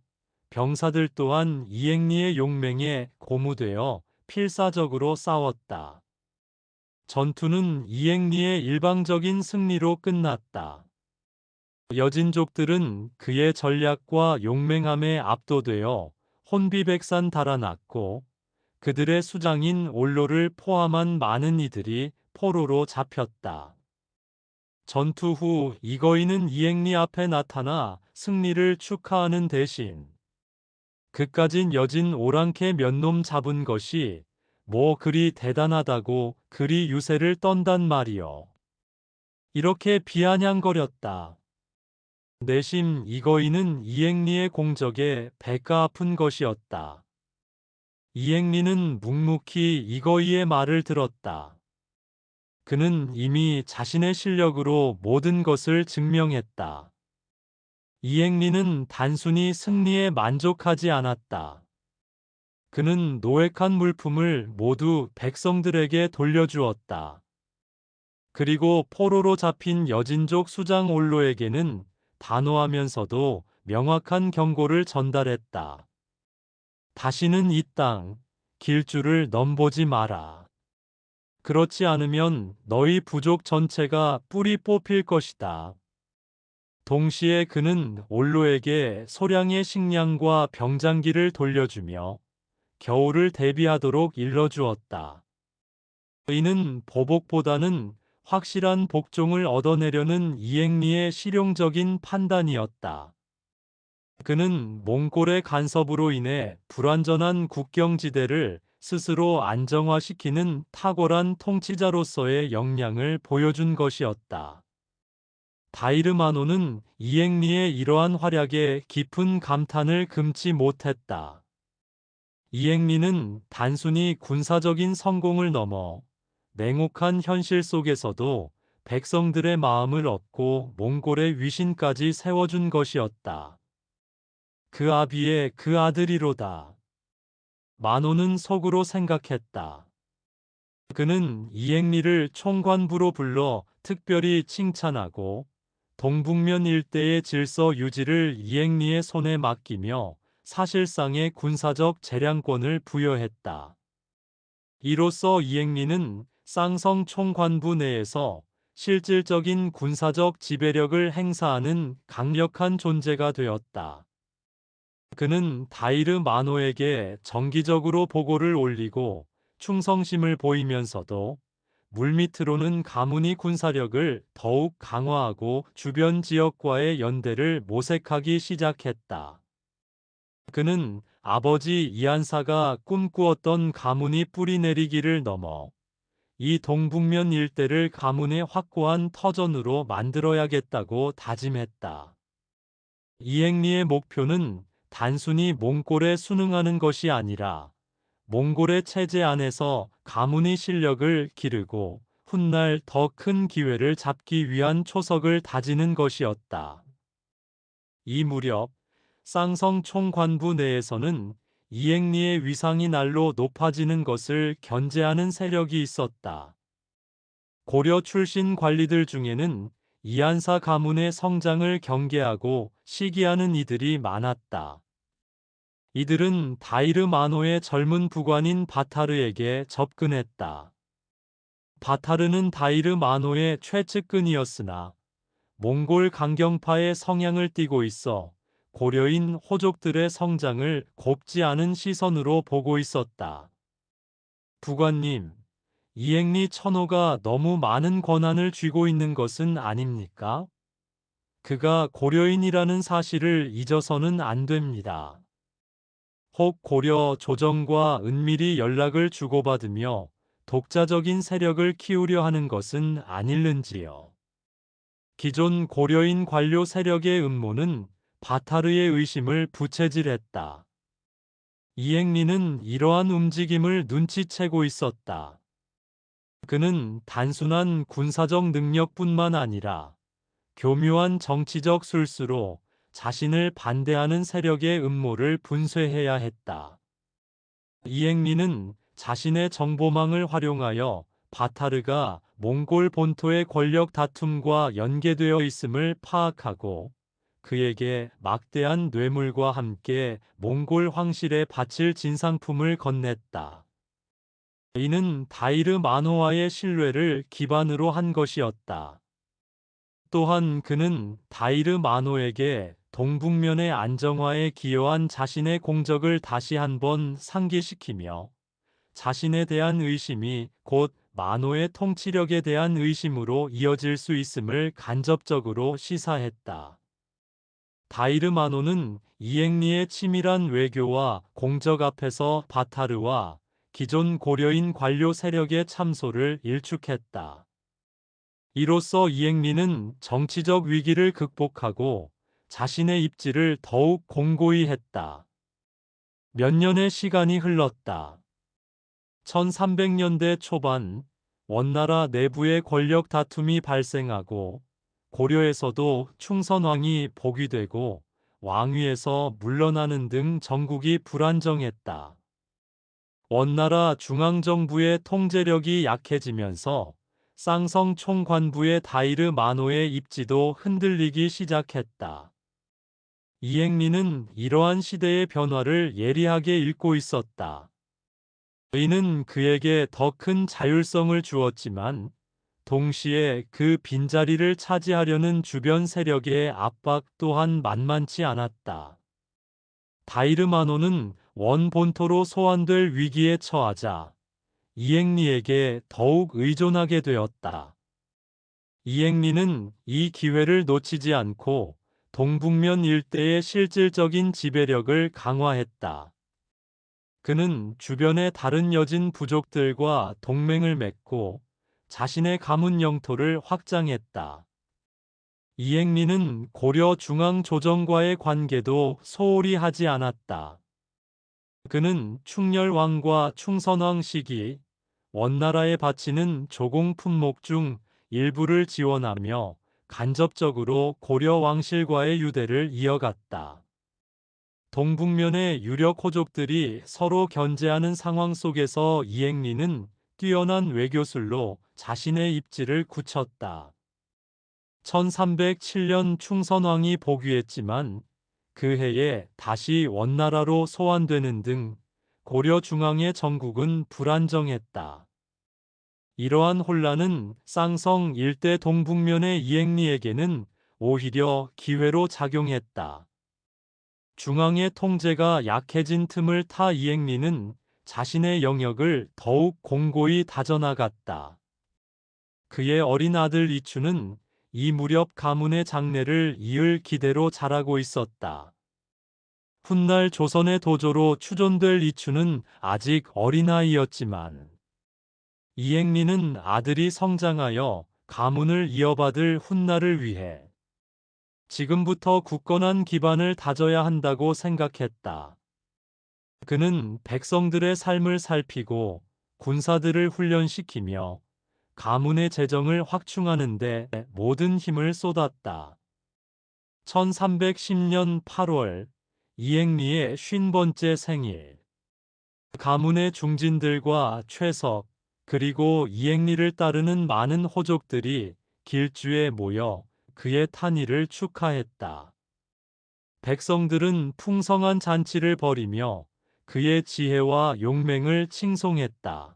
병사들 또한 이행리의 용맹에 고무되어 필사적으로 싸웠다. 전투는 이행리의 일방적인 승리로 끝났다. 여진족들은 그의 전략과 용맹함에 압도되어 혼비백산 달아났고 그들의 수장인 올로를 포함한 많은 이들이 포로로 잡혔다. 전투 후 이거인은 이앵리 앞에 나타나 승리를 축하하는 대신 그까진 여진 오랑캐 몇 놈 잡은 것이 뭐 그리 대단하다고 그리 유세를 떤단 말이여. 이렇게 비아냥거렸다. 내심 이거인은 이앵리의 공적에 배가 아픈 것이었다. 이앵리는 묵묵히 이거이의 말을 들었다. 그는 이미 자신의 실력으로 모든 것을 증명했다. 이앵리는 단순히 승리에 만족하지 않았다. 그는 노획한 물품을 모두 백성들에게 돌려주었다. 그리고 포로로 잡힌 여진족 수장 올로에게는 단호하면서도 명확한 경고를 전달했다. 다시는 이 땅, 길줄을 넘보지 마라. 그렇지 않으면 너희 부족 전체가 뿌리 뽑힐 것이다. 동시에 그는 올로에게 소량의 식량과 병장기를 돌려주며 겨울을 대비하도록 일러주었다. 이는 보복보다는 확실한 복종을 얻어내려는 이앵리의 실용적인 판단이었다. 그는 몽골의 간섭으로 인해 불완전한 국경지대를 스스로 안정화시키는 탁월한 통치자로서의 역량을 보여준 것이었다. 다이르마노는 이앵리의 이러한 활약에 깊은 감탄을 금치 못했다. 이앵리는 단순히 군사적인 성공을 넘어 냉혹한 현실 속에서도 백성들의 마음을 얻고 몽골의 위신까지 세워준 것이었다. 그 아비의 그 아들이로다. 마노는 속으로 생각했다. 그는 이앵리를 총관부로 불러 특별히 칭찬하고 동북면 일대의 질서 유지를 이앵리의 손에 맡기며 사실상의 군사적 재량권을 부여했다. 이로써 이앵리는 쌍성 총관부 내에서 실질적인 군사적 지배력을 행사하는 강력한 존재가 되었다. 그는 다이르 마노에게 정기적으로 보고를 올리고 충성심을 보이면서도 물밑으로는 가문이 군사력을 더욱 강화하고 주변 지역과의 연대를 모색하기 시작했다. 그는 아버지 이안사가 꿈꾸었던 가문이 뿌리내리기를 넘어 이 동북면 일대를 가문의 확고한 터전으로 만들어야겠다고 다짐했다. 이앵리의 목표는 단순히 몽골에 순응하는 것이 아니라 몽골의 체제 안에서 가문의 실력을 기르고 훗날 더 큰 기회를 잡기 위한 초석을 다지는 것이었다. 이 무렵 쌍성 총관부 내에서는 이앵리의 위상이 날로 높아지는 것을 견제하는 세력이 있었다. 고려 출신 관리들 중에는 이안사 가문의 성장을 경계하고 시기하는 이들이 많았다. 이들은 다이르 마노의 젊은 부관인 바타르에게 접근했다. 바타르는 다이르 마노의 최측근이었으나 몽골 강경파의 성향을 띠고 있어 고려인 호족들의 성장을 곱지 않은 시선으로 보고 있었다. 부관님, 이앵리 천호가 너무 많은 권한을 쥐고 있는 것은 아닙니까? 그가 고려인이라는 사실을 잊어서는 안 됩니다. 혹 고려 조정과 은밀히 연락을 주고받으며 독자적인 세력을 키우려 하는 것은 아닐는지요. 기존 고려인 관료 세력의 음모는 바타르의 의심을 부채질했다. 이앵리는 이러한 움직임을 눈치채고 있었다. 그는 단순한 군사적 능력뿐만 아니라 교묘한 정치적 술수로 자신을 반대하는 세력의 음모를 분쇄해야 했다. 이앵리는 자신의 정보망을 활용하여 바타르가 몽골 본토의 권력 다툼과 연계되어 있음을 파악하고 그에게 막대한 뇌물과 함께 몽골 황실에 바칠 진상품을 건넸다. 이는 다이르 마노와의 신뢰를 기반으로 한 것이었다. 또한 그는 다이르 마노에게 동북면의 안정화에 기여한 자신의 공적을 다시 한번 상기시키며 자신에 대한 의심이 곧 만호의 통치력에 대한 의심으로 이어질 수 있음을 간접적으로 시사했다. 다이르 마노는 이앵리의 치밀한 외교와 공적 앞에서 바타르와 기존 고려인 관료 세력의 참소를 일축했다. 이로써 이앵리는 정치적 위기를 극복하고 자신의 입지를 더욱 공고히 했다. 몇 년의 시간이 흘렀다. 1300년대 초반 원나라 내부의 권력 다툼이 발생하고 고려에서도 충선왕이 복위되고 왕위에서 물러나는 등 정국이 불안정했다. 원나라 중앙정부의 통제력이 약해지면서 쌍성 총관부의 다이르 마노의 입지도 흔들리기 시작했다. 이앵리는 이러한 시대의 변화를 예리하게 읽고 있었다. 이는 그에게 더 큰 자율성을 주었지만 동시에 그 빈자리를 차지하려는 주변 세력의 압박 또한 만만치 않았다. 다이르마노는 원 본토로 소환될 위기에 처하자 이앵리에게 더욱 의존하게 되었다. 이앵리는 이 기회를 놓치지 않고 동북면 일대의 실질적인 지배력을 강화했다. 그는 주변의 다른 여진 부족들과 동맹을 맺고 자신의 가문 영토를 확장했다. 이앵리는 고려 중앙조정과의 관계도 소홀히 하지 않았다. 그는 충렬왕과 충선왕 시기 원나라에 바치는 조공 품목 중 일부를 지원하며 간접적으로 고려 왕실과의 유대를 이어갔다. 동북면의 유력 호족들이 서로 견제하는 상황 속에서 이앵리는 뛰어난 외교술로 자신의 입지를 굳혔다. 1307년 충선왕이 복위했지만 그 해에 다시 원나라로 소환되는 등 고려 중앙의 정국은 불안정했다. 이러한 혼란은 쌍성 일대 동북면의 이앵리에게는 오히려 기회로 작용했다. 중앙의 통제가 약해진 틈을 타 이앵리는 자신의 영역을 더욱 공고히 다져나갔다. 그의 어린 아들 이추는 이 무렵 가문의 장래를 이을 기대로 자라고 있었다. 훗날 조선의 도조로 추존될 이추는 아직 어린아이였지만 이앵리는 아들이 성장하여 가문을 이어받을 훗날을 위해 지금부터 굳건한 기반을 다져야 한다고 생각했다. 그는 백성들의 삶을 살피고 군사들을 훈련시키며 가문의 재정을 확충하는 데 모든 힘을 쏟았다. 1310년 8월 이앵리의 50번째 생일. 가문의 중진들과 최석 그리고 이앵리를 따르는 많은 호족들이 길주에 모여 그의 탄일을 축하했다. 백성들은 풍성한 잔치를 벌이며 그의 지혜와 용맹을 칭송했다.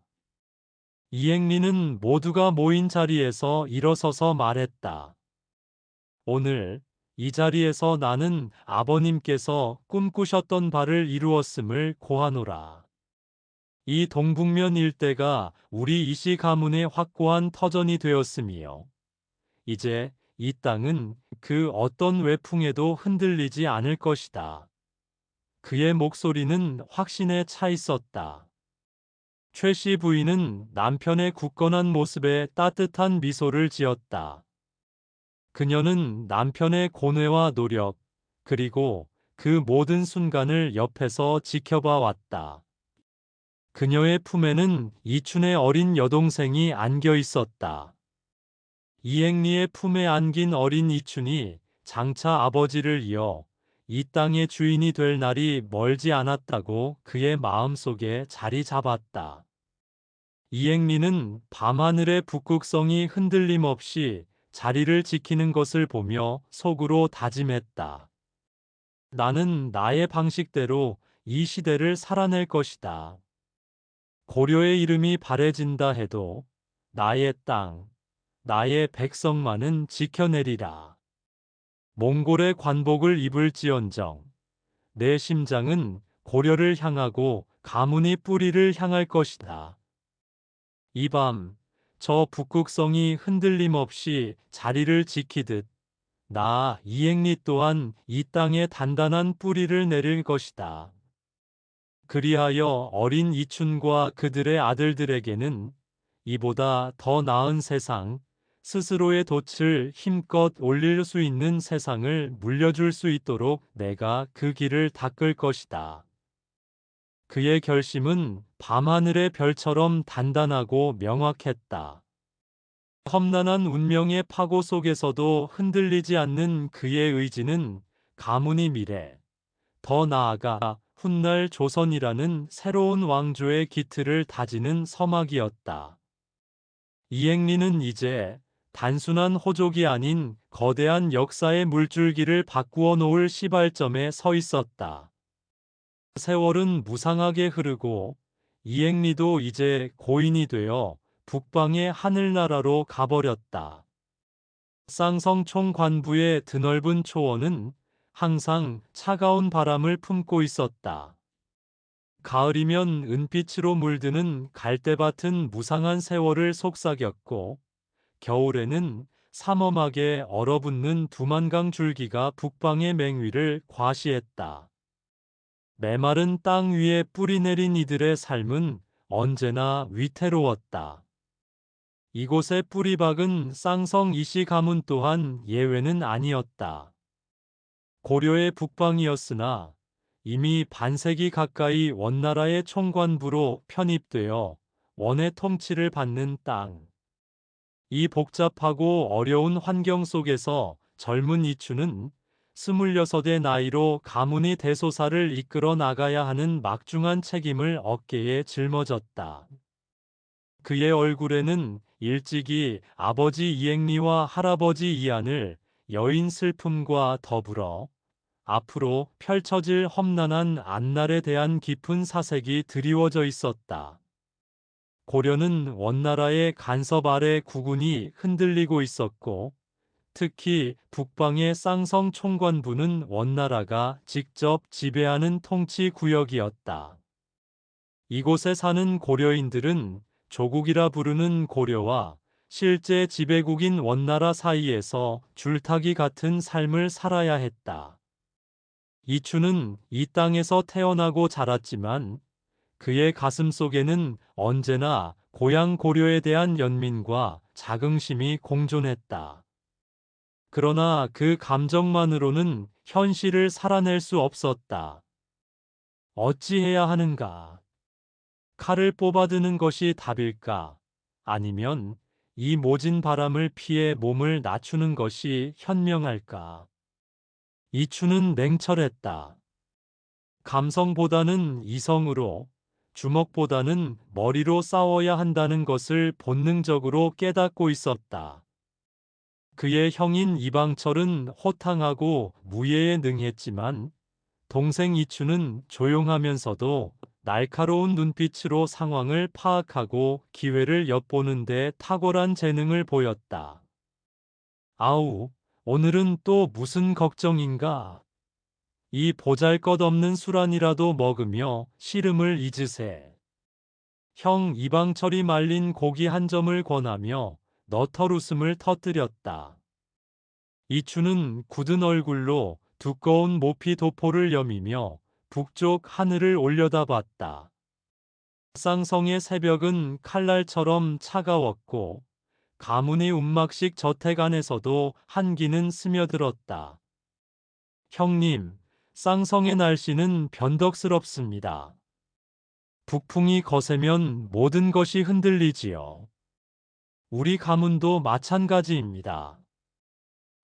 이앵리는 모두가 모인 자리에서 일어서서 말했다. 오늘 이 자리에서 나는 아버님께서 꿈꾸셨던 바를 이루었음을 고하노라. 이 동북면 일대가 우리 이씨 가문의 확고한 터전이 되었으며 이제 이 땅은 그 어떤 외풍에도 흔들리지 않을 것이다. 그의 목소리는 확신에 차 있었다. 최씨 부인은 남편의 굳건한 모습에 따뜻한 미소를 지었다. 그녀는 남편의 고뇌와 노력, 그리고 그 모든 순간을 옆에서 지켜봐 왔다. 그녀의 품에는 이춘의 어린 여동생이 안겨 있었다. 이앵리의 품에 안긴 어린 이춘이 장차 아버지를 이어 이 땅의 주인이 될 날이 멀지 않았다고 그의 마음속에 자리 잡았다. 이앵리는 밤하늘의 북극성이 흔들림 없이 자리를 지키는 것을 보며 속으로 다짐했다. 나는 나의 방식대로 이 시대를 살아낼 것이다. 고려의 이름이 바래진다 해도 나의 땅, 나의 백성만은 지켜내리라. 몽골의 관복을 입을지언정 내 심장은 고려를 향하고 가문의 뿌리를 향할 것이다. 이 밤, 저 북극성이 흔들림 없이 자리를 지키듯 나 이행리 또한 이 땅에 단단한 뿌리를 내릴 것이다. 그리하여 어린 이춘과 그들의 아들들에게는 이보다 더 나은 세상, 스스로의 돛을 힘껏 올릴 수 있는 세상을 물려줄 수 있도록 내가 그 길을 닦을 것이다. 그의 결심은 밤하늘의 별처럼 단단하고 명확했다. 험난한 운명의 파고 속에서도 흔들리지 않는 그의 의지는 가문의 미래, 더 나아가 훗날 조선이라는 새로운 왕조의 기틀을 다지는 서막이었다. 이행리는 이제 단순한 호족이 아닌 거대한 역사의 물줄기를 바꾸어 놓을 시발점에 서 있었다. 세월은 무상하게 흐르고 이행리도 이제 고인이 되어 북방의 하늘나라로 가버렸다. 쌍성 총관부의 드넓은 초원은 항상 차가운 바람을 품고 있었다. 가을이면 은빛으로 물드는 갈대밭은 무상한 세월을 속삭였고, 겨울에는 삼엄하게 얼어붙는 두만강 줄기가 북방의 맹위를 과시했다. 메마른 땅 위에 뿌리 내린 이들의 삶은 언제나 위태로웠다. 이곳의 뿌리박은 쌍성 이씨 가문 또한 예외는 아니었다. 고려의 북방이었으나 이미 반세기 가까이 원나라의 총관부로 편입되어 원의 통치를 받는 땅. 이 복잡하고 어려운 환경 속에서 젊은 이춘은 26의 나이로 가문의 대소사를 이끌어 나가야 하는 막중한 책임을 어깨에 짊어졌다. 그의 얼굴에는 일찍이 아버지 이행리와 할아버지 이안을 여인 슬픔과 더불어 앞으로 펼쳐질 험난한 안날에 대한 깊은 사색이 드리워져 있었다. 고려는 원나라의 간섭 아래 국운이 흔들리고 있었고, 특히 북방의 쌍성 총관부는 원나라가 직접 지배하는 통치 구역이었다. 이곳에 사는 고려인들은 조국이라 부르는 고려와 실제 지배국인 원나라 사이에서 줄타기 같은 삶을 살아야 했다. 이춘은 이 땅에서 태어나고 자랐지만 그의 가슴 속에는 언제나 고향 고려에 대한 연민과 자긍심이 공존했다. 그러나 그 감정만으로는 현실을 살아낼 수 없었다. 어찌해야 하는가? 칼을 뽑아드는 것이 답일까? 아니면 이 모진 바람을 피해 몸을 낮추는 것이 현명할까? 이춘은 냉철했다. 감성보다는 이성으로, 주먹보다는 머리로 싸워야 한다는 것을 본능적으로 깨닫고 있었다. 그의 형인 이방철은 호탕하고 무예에 능했지만 동생 이춘은 조용하면서도 날카로운 눈빛으로 상황을 파악하고 기회를 엿보는 데 탁월한 재능을 보였다. 아우, 오늘은 또 무슨 걱정인가? 이 보잘것없는 술 한이라도 먹으며 시름을 잊으세. 형 이방철이 말린 고기 한 점을 권하며 너털 웃음을 터뜨렸다. 이춘은 굳은 얼굴로 두꺼운 모피 도포를 여미며 북쪽 하늘을 올려다봤다. 쌍성의 새벽은 칼날처럼 차가웠고 가문의 움막식 저택 안에서도 한기는 스며들었다. 형님, 쌍성의 날씨는 변덕스럽습니다. 북풍이 거세면 모든 것이 흔들리지요. 우리 가문도 마찬가지입니다.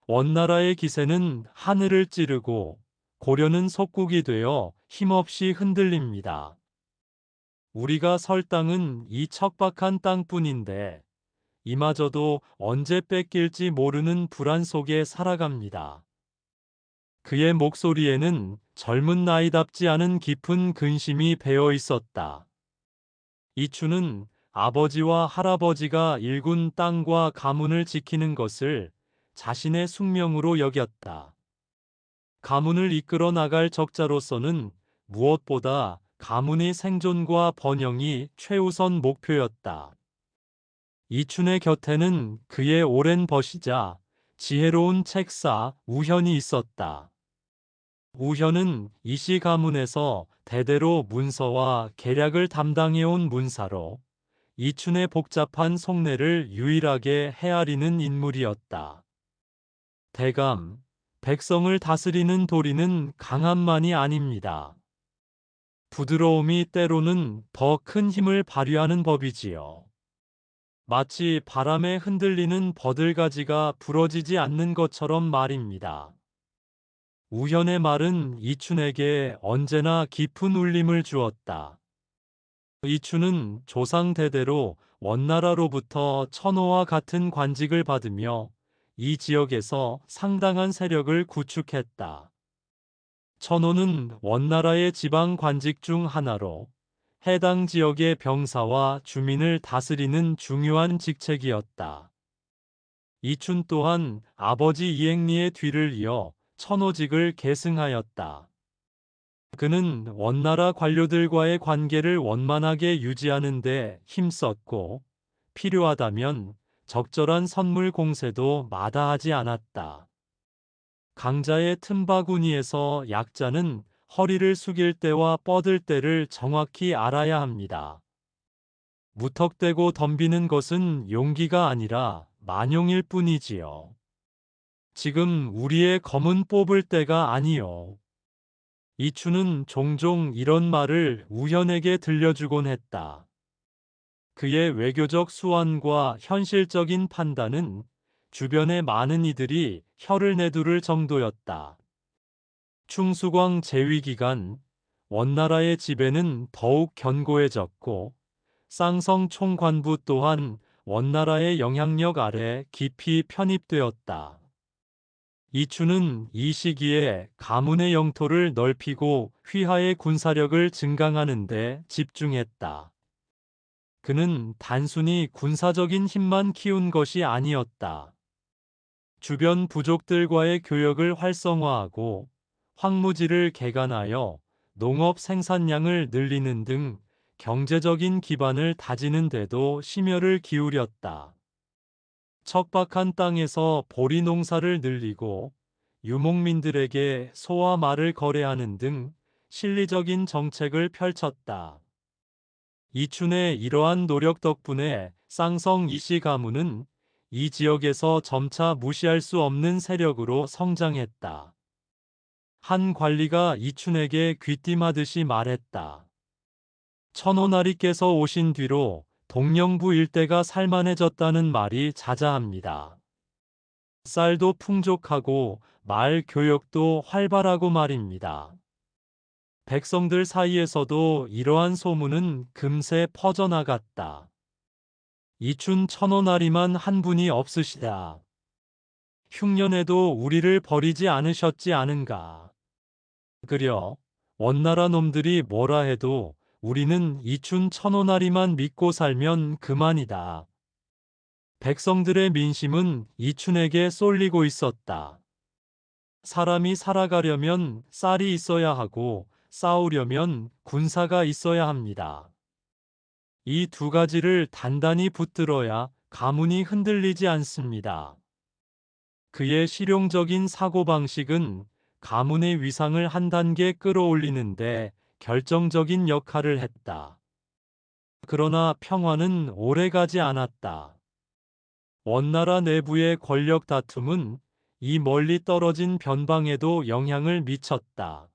원나라의 기세는 하늘을 찌르고 고려는 속국이 되어 힘없이 흔들립니다. 우리가 설 땅은 이 척박한 땅뿐인데 이마저도 언제 뺏길지 모르는 불안 속에 살아갑니다. 그의 목소리에는 젊은 나이답지 않은 깊은 근심이 배어 있었다. 이춘은 아버지와 할아버지가 일군 땅과 가문을 지키는 것을 자신의 숙명으로 여겼다. 가문을 이끌어 나갈 적자로서는 무엇보다 가문의 생존과 번영이 최우선 목표였다. 이춘의 곁에는 그의 오랜 벗이자 지혜로운 책사 우현이 있었다. 우현은 이씨 가문에서 대대로 문서와 계략을 담당해온 문사로 이춘의 복잡한 속내를 유일하게 헤아리는 인물이었다. 대감, 백성을 다스리는 도리는 강함만이 아닙니다. 부드러움이 때로는 더 큰 힘을 발휘하는 법이지요. 마치 바람에 흔들리는 버들가지가 부러지지 않는 것처럼 말입니다. 우현의 말은 이춘에게 언제나 깊은 울림을 주었다. 이춘은 조상 대대로 원나라로부터 천호와 같은 관직을 받으며 이 지역에서 상당한 세력을 구축했다. 천호는 원나라의 지방 관직 중 하나로 해당 지역의 병사와 주민을 다스리는 중요한 직책이었다. 이춘 또한 아버지 이행리의 뒤를 이어 천호직을 계승하였다. 그는 원나라 관료들과의 관계를 원만하게 유지하는 데 힘썼고 필요하다면 적절한 선물 공세도 마다하지 않았다. 강자의 틈바구니에서 약자는 허리를 숙일 때와 뻗을 때를 정확히 알아야 합니다. 무턱대고 덤비는 것은 용기가 아니라 만용일 뿐이지요. 지금 우리의 검은 뽑을 때가 아니요. 이춘은 종종 이런 말을 우현에게 들려주곤 했다. 그의 외교적 수완과 현실적인 판단은 주변의 많은 이들이 혀를 내두를 정도였다. 충수광 재위 기간, 원나라의 지배는 더욱 견고해졌고 쌍성 총관부 또한 원나라의 영향력 아래 깊이 편입되었다. 이춘은 이 시기에 가문의 영토를 넓히고 휘하의 군사력을 증강하는 데 집중했다. 그는 단순히 군사적인 힘만 키운 것이 아니었다. 주변 부족들과의 교역을 활성화하고 황무지를 개간하여 농업 생산량을 늘리는 등 경제적인 기반을 다지는 데도 심혈을 기울였다. 척박한 땅에서 보리 농사를 늘리고 유목민들에게 소와 말을 거래하는 등 실리적인 정책을 펼쳤다. 이춘의 이러한 노력 덕분에 쌍성 이씨 가문은 이 지역에서 점차 무시할 수 없는 세력으로 성장했다. 한 관리가 이춘에게 귀띔하듯이 말했다. 천호나리께서 오신 뒤로 동령부 일대가 살만해졌다는 말이 자자합니다. 쌀도 풍족하고 말 교역도 활발하고 말입니다. 백성들 사이에서도 이러한 소문은 금세 퍼져나갔다. 이춘 천호나리만 한 분이 없으시다. 흉년에도 우리를 버리지 않으셨지 않은가. 그려 원나라 놈들이 뭐라 해도 우리는 이춘 천호나리만 믿고 살면 그만이다. 백성들의 민심은 이춘에게 쏠리고 있었다. 사람이 살아가려면 쌀이 있어야 하고 싸우려면 군사가 있어야 합니다. 이 두 가지를 단단히 붙들어야 가문이 흔들리지 않습니다. 그의 실용적인 사고방식은 가문의 위상을 한 단계 끌어올리는데 결정적인 역할을 했다. 그러나 평화는 오래가지 않았다. 원나라 내부의 권력 다툼은 이 멀리 떨어진 변방에도 영향을 미쳤다.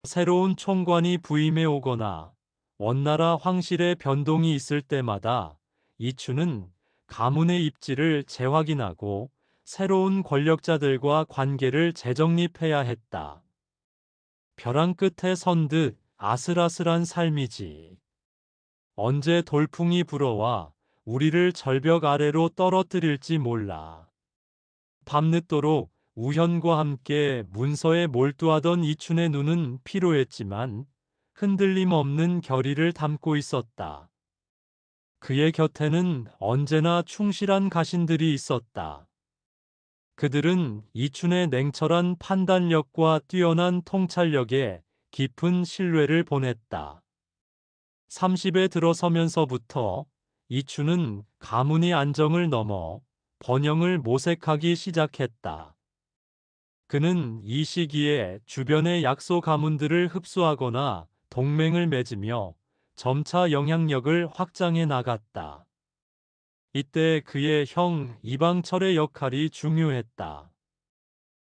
새로운 총관이 부임해 오거나 원나라 황실의 변동이 있을 때마다 이춘은 가문의 입지를 재확인하고 새로운 권력자들과 관계를 재정립해야 했다. 벼랑 끝에 선 듯 아슬아슬한 삶이지. 언제 돌풍이 불어와 우리를 절벽 아래로 떨어뜨릴지 몰라. 밤늦도록 우현과 함께 문서에 몰두하던 이춘의 눈은 피로했지만 흔들림 없는 결의를 담고 있었다. 그의 곁에는 언제나 충실한 가신들이 있었다. 그들은 이춘의 냉철한 판단력과 뛰어난 통찰력에 깊은 신뢰를 보냈다. 30에 들어서면서부터 이춘은 가문의 안정을 넘어 번영을 모색하기 시작했다. 그는 이 시기에 주변의 약소 가문들을 흡수하거나 동맹을 맺으며 점차 영향력을 확장해 나갔다. 이때 그의 형 이방철의 역할이 중요했다.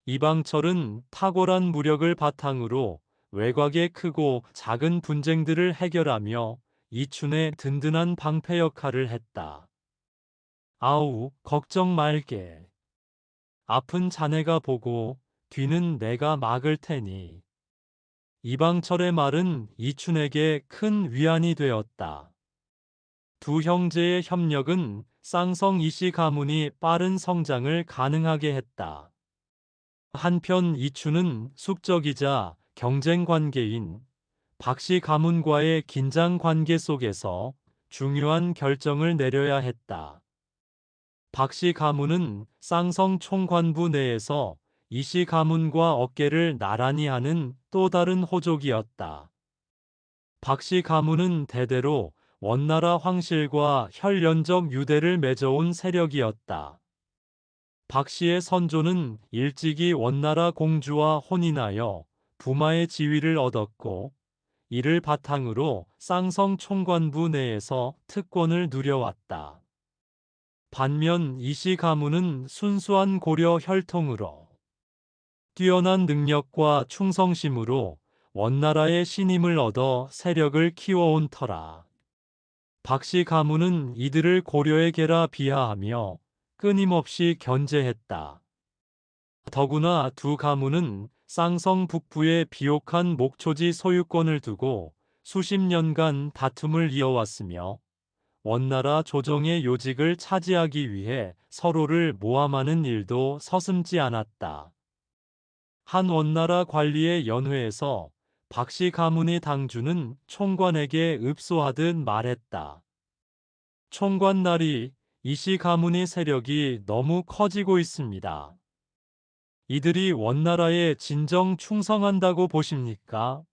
이방철은 탁월한 무력을 바탕으로 외곽의 크고 작은 분쟁들을 해결하며 이춘의 든든한 방패 역할을 했다. 아우, 걱정 말게. 앞은 자네가 보고 뒤는 내가 막을 테니. 이방철의 말은 이춘에게 큰 위안이 되었다. 두 형제의 협력은 쌍성 이씨 가문이 빠른 성장을 가능하게 했다. 한편 이춘은 숙적이자 경쟁 관계인 박씨 가문과의 긴장 관계 속에서 중요한 결정을 내려야 했다. 박씨 가문은 쌍성 총관부 내에서 이씨 가문과 어깨를 나란히 하는 또 다른 호족이었다. 박씨 가문은 대대로 원나라 황실과 혈연적 유대를 맺어온 세력이었다. 박씨의 선조는 일찍이 원나라 공주와 혼인하여 부마의 지위를 얻었고, 이를 바탕으로 쌍성 총관부 내에서 특권을 누려왔다. 반면 이씨 가문은 순수한 고려 혈통으로 뛰어난 능력과 충성심으로 원나라의 신임을 얻어 세력을 키워온 터라. 박씨 가문은 이들을 고려의 계라 비하하며 끊임없이 견제했다. 더구나 두 가문은 쌍성 북부의 비옥한 목초지 소유권을 두고 수십 년간 다툼을 이어왔으며 원나라 조정의 요직을 차지하기 위해 서로를 모함하는 일도 서슴지 않았다. 한 원나라 관리의 연회에서 박씨 가문의 당주는 총관에게 읍소하듯 말했다. 총관나리, 이씨 가문의 세력이 너무 커지고 있습니다. 이들이 원나라에 진정 충성한다고 보십니까?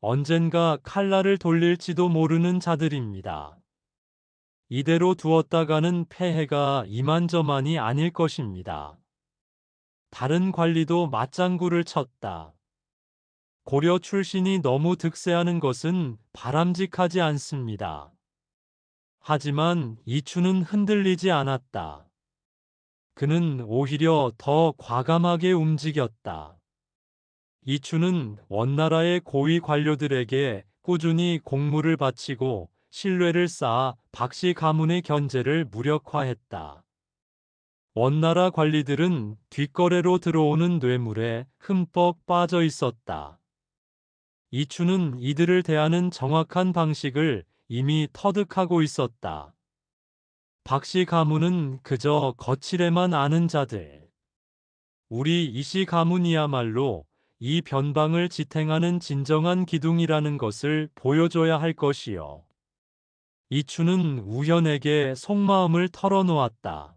언젠가 칼날을 돌릴지도 모르는 자들입니다. 이대로 두었다가는 폐해가 이만저만이 아닐 것입니다. 다른 관리도 맞장구를 쳤다. 고려 출신이 너무 득세하는 것은 바람직하지 않습니다. 하지만 이춘은 흔들리지 않았다. 그는 오히려 더 과감하게 움직였다. 이춘은 원나라의 고위 관료들에게 꾸준히 공물을 바치고 신뢰를 쌓아 박씨 가문의 견제를 무력화했다. 원나라 관리들은 뒷거래로 들어오는 뇌물에 흠뻑 빠져 있었다. 이춘은 이들을 대하는 정확한 방식을 이미 터득하고 있었다. 박씨 가문은 그저 거칠에만 아는 자들. 우리 이씨 가문이야말로 이 변방을 지탱하는 진정한 기둥이라는 것을 보여줘야 할 것이요. 이춘은 우현에게 속마음을 털어놓았다.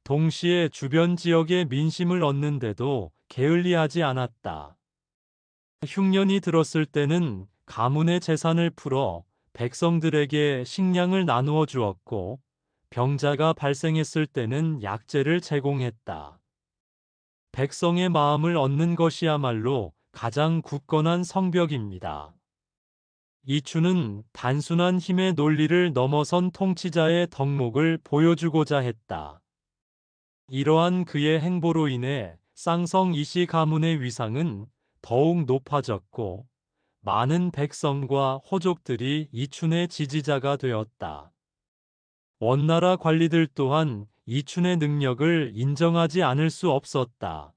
동시에 주변 지역의 민심을 얻는데도 게을리하지 않았다. 흉년이 들었을 때는 가문의 재산을 풀어 백성들에게 식량을 나누어 주었고, 병자가 발생했을 때는 약재를 제공했다. 백성의 마음을 얻는 것이야말로 가장 굳건한 성벽입니다. 이춘은 단순한 힘의 논리를 넘어선 통치자의 덕목을 보여주고자 했다. 이러한 그의 행보로 인해 쌍성 이씨 가문의 위상은 더욱 높아졌고, 많은 백성과 호족들이 이춘의 지지자가 되었다. 원나라 관리들 또한 이춘의 능력을 인정하지 않을 수 없었다.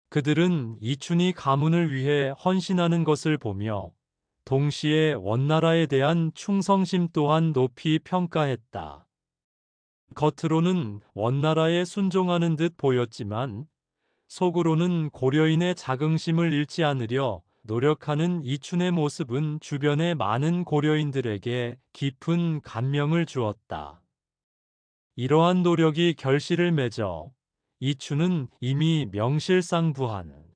그들은 이춘이 가문을 위해 헌신하는 것을 보며 동시에 원나라에 대한 충성심 또한 높이 평가했다. 겉으로는 원나라에 순종하는 듯 보였지만 속으로는 고려인의 자긍심을 잃지 않으려 노력하는 이춘의 모습은 주변의 많은 고려인들에게 깊은 감명을 주었다. 이러한 노력이 결실을 맺어 이춘은 이미 명실상부한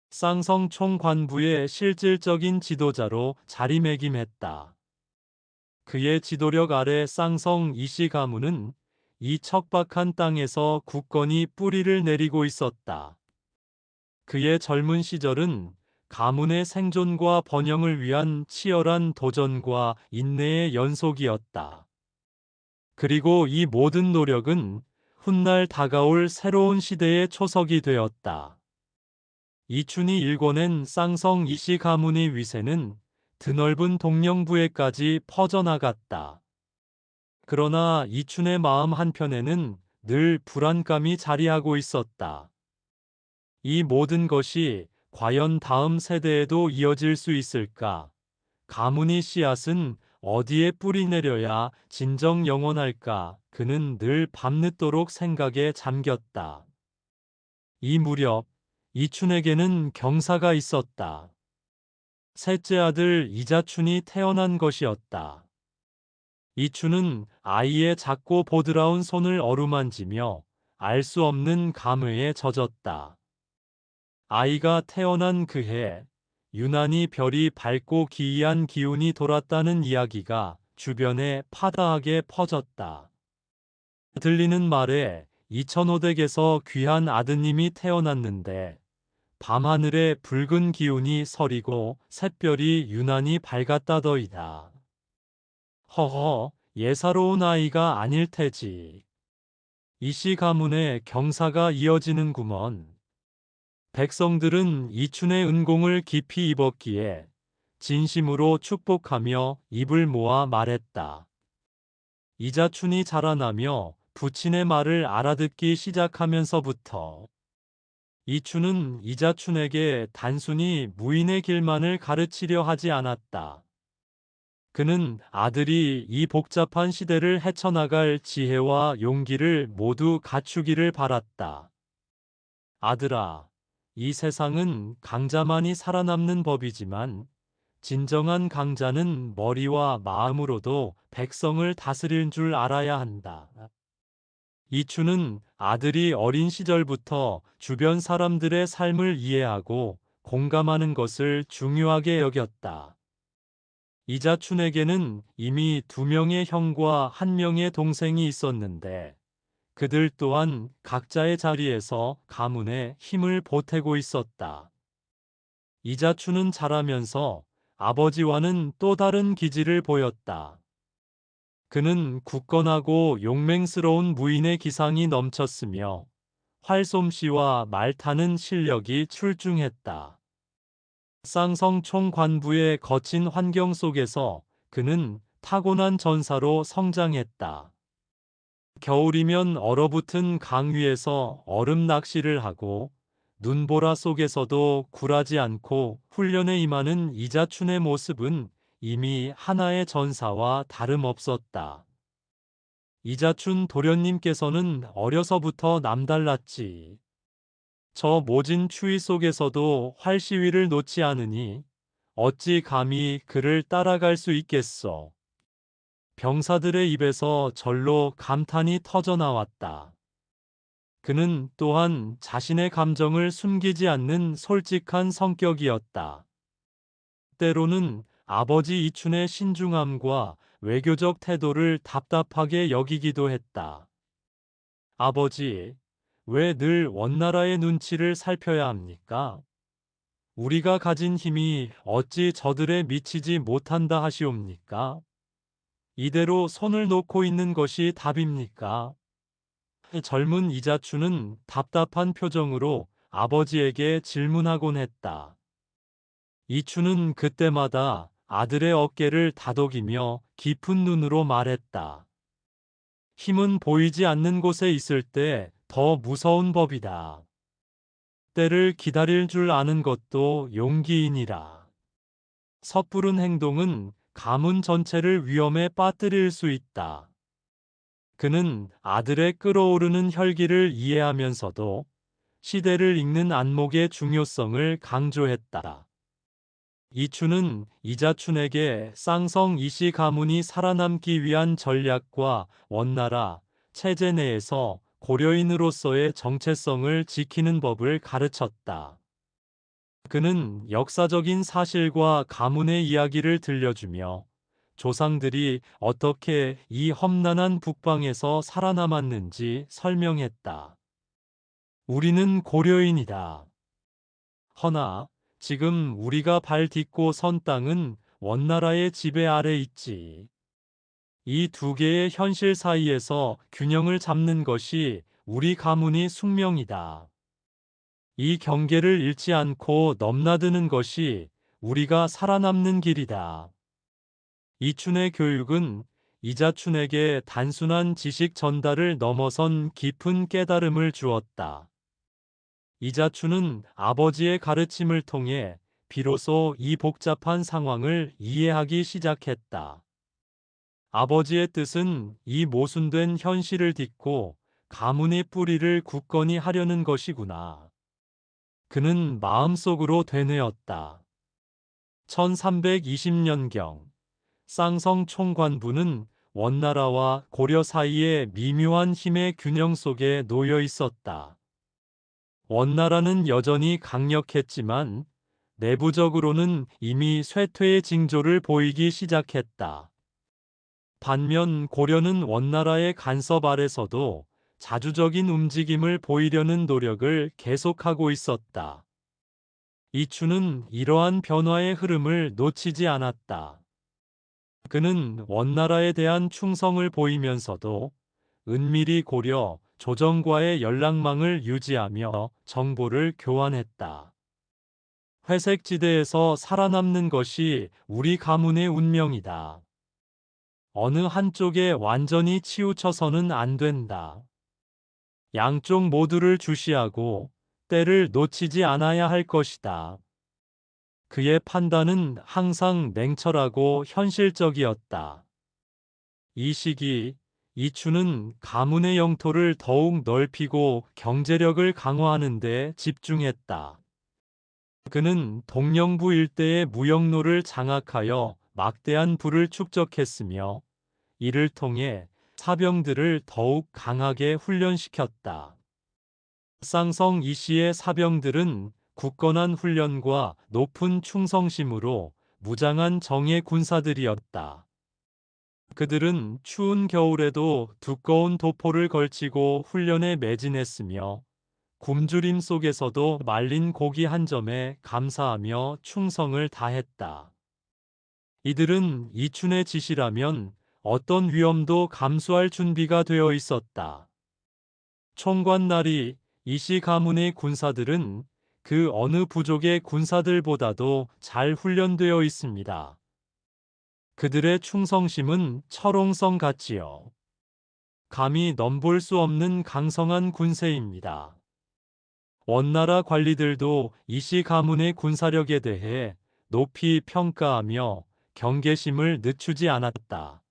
쌍성 총관부의 실질적인 지도자로 자리매김했다. 그의 지도력 아래 쌍성 이씨 가문은 이 척박한 땅에서 굳건히 뿌리를 내리고 있었다. 그의 젊은 시절은 가문의 생존과 번영을 위한 치열한 도전과 인내의 연속이었다. 그리고 이 모든 노력은 훗날 다가올 새로운 시대의 초석이 되었다. 이춘이 일궈낸 쌍성 이씨 가문의 위세는 드넓은 동령부에까지 퍼져나갔다. 그러나 이춘의 마음 한편에는 늘 불안감이 자리하고 있었다. 이 모든 것이 과연 다음 세대에도 이어질 수 있을까? 가문의 씨앗은 어디에 뿌리 내려야 진정 영원할까? 그는 늘 밤늦도록 생각에 잠겼다. 이 무렵 이춘에게는 경사가 있었다. 셋째 아들 이자춘이 태어난 것이었다. 이춘은 아이의 작고 보드라운 손을 어루만지며 알 수 없는 감회에 젖었다. 아이가 태어난 그해 유난히 별이 밝고 기이한 기운이 돌았다는 이야기가 주변에 파다하게 퍼졌다. 들리는 말에 이천호댁에서 귀한 아드님이 태어났는데 밤하늘에 붉은 기운이 서리고 샛별이 유난히 밝았다더이다. 허허, 예사로운 아이가 아닐 테지. 이씨 가문의 경사가 이어지는구먼. 백성들은 이춘의 은공을 깊이 입었기에 진심으로 축복하며 입을 모아 말했다. 이자춘이 자라나며 부친의 말을 알아듣기 시작하면서부터 이춘은 이자춘에게 단순히 무인의 길만을 가르치려 하지 않았다. 그는 아들이 이 복잡한 시대를 헤쳐나갈 지혜와 용기를 모두 갖추기를 바랐다. 아들아, 이 세상은 강자만이 살아남는 법이지만 진정한 강자는 머리와 마음으로도 백성을 다스릴 줄 알아야 한다. 이춘은 아들이 어린 시절부터 주변 사람들의 삶을 이해하고 공감하는 것을 중요하게 여겼다. 이자춘에게는 이미 2명의 형과 1명의 동생이 있었는데 그들 또한 각자의 자리에서 가문에 힘을 보태고 있었다. 이자춘은 자라면서 아버지와는 또 다른 기질을 보였다. 그는 굳건하고 용맹스러운 무인의 기상이 넘쳤으며 활솜씨와 말타는 실력이 출중했다. 쌍성 총관부의 거친 환경 속에서 그는 타고난 전사로 성장했다. 겨울이면 얼어붙은 강 위에서 얼음 낚시를 하고 눈보라 속에서도 굴하지 않고 훈련에 임하는 이자춘의 모습은 이미 하나의 전사와 다름없었다. 이자춘 도련님께서는 어려서부터 남달랐지. 저 모진 추위 속에서도 활시위를 놓지 않으니 어찌 감히 그를 따라갈 수 있겠소. 병사들의 입에서 절로 감탄이 터져나왔다. 그는 또한 자신의 감정을 숨기지 않는 솔직한 성격이었다. 때로는 아버지 이춘의 신중함과 외교적 태도를 답답하게 여기기도 했다. 아버지, 왜 늘 원나라의 눈치를 살펴야 합니까? 우리가 가진 힘이 어찌 저들에 미치지 못한다 하시옵니까? 이대로 손을 놓고 있는 것이 답입니까? 젊은 이자춘은 답답한 표정으로 아버지에게 질문하곤 했다. 이춘은 그때마다 아들의 어깨를 다독이며 깊은 눈으로 말했다. 힘은 보이지 않는 곳에 있을 때 더 무서운 법이다. 때를 기다릴 줄 아는 것도 용기이니라. 섣부른 행동은 가문 전체를 위험에 빠뜨릴 수 있다. 그는 아들의 끓어오르는 혈기를 이해하면서도 시대를 읽는 안목의 중요성을 강조했다. 이춘은 이자춘에게 쌍성 이씨 가문이 살아남기 위한 전략과 원나라 체제 내에서 고려인으로서의 정체성을 지키는 법을 가르쳤다. 그는 역사적인 사실과 가문의 이야기를 들려주며 조상들이 어떻게 이 험난한 북방에서 살아남았는지 설명했다. 우리는 고려인이다. 허나 지금 우리가 발 딛고 선 땅은 원나라의 지배 아래 있지. 이 두 개의 현실 사이에서 균형을 잡는 것이 우리 가문의 숙명이다. 이 경계를 잃지 않고 넘나드는 것이 우리가 살아남는 길이다. 이춘의 교육은 이자춘에게 단순한 지식 전달을 넘어선 깊은 깨달음을 주었다. 이자춘은 아버지의 가르침을 통해 비로소 이 복잡한 상황을 이해하기 시작했다. 아버지의 뜻은 이 모순된 현실을 딛고 가문의 뿌리를 굳건히 하려는 것이구나. 그는 마음속으로 되뇌었다. 1320년경 쌍성 총관부는 원나라와 고려 사이의 미묘한 힘의 균형 속에 놓여 있었다. 원나라는 여전히 강력했지만 내부적으로는 이미 쇠퇴의 징조를 보이기 시작했다. 반면 고려는 원나라의 간섭 아래서도 자주적인 움직임을 보이려는 노력을 계속하고 있었다. 이춘은 이러한 변화의 흐름을 놓치지 않았다. 그는 원나라에 대한 충성을 보이면서도 은밀히 고려, 조정과의 연락망을 유지하며 정보를 교환했다. 회색지대에서 살아남는 것이 우리 가문의 운명이다. 어느 한쪽에 완전히 치우쳐서는 안 된다. 양쪽 모두를 주시하고 때를 놓치지 않아야 할 것이다. 그의 판단은 항상 냉철하고 현실적이었다. 이 시기 이춘은 가문의 영토를 더욱 넓히고 경제력을 강화하는 데 집중했다. 그는 동령부 일대의 무역로를 장악하여 막대한 부를 축적했으며 이를 통해 사병들을 더욱 강하게 훈련시켰다. 쌍성 이씨의 사병들은 굳건한 훈련과 높은 충성심으로 무장한 정예 군사들이었다. 그들은 추운 겨울에도 두꺼운 도포를 걸치고 훈련에 매진했으며 굶주림 속에서도 말린 고기 한 점에 감사하며 충성을 다했다. 이들은 이춘의 지시라면 어떤 위험도 감수할 준비가 되어 있었다. 총관날이 이씨 가문의 군사들은 그 어느 부족의 군사들보다도 잘 훈련되어 있습니다. 그들의 충성심은 철옹성 같지요. 감히 넘볼 수 없는 강성한 군세입니다. 원나라 관리들도 이씨 가문의 군사력에 대해 높이 평가하며 경계심을 늦추지 않았다.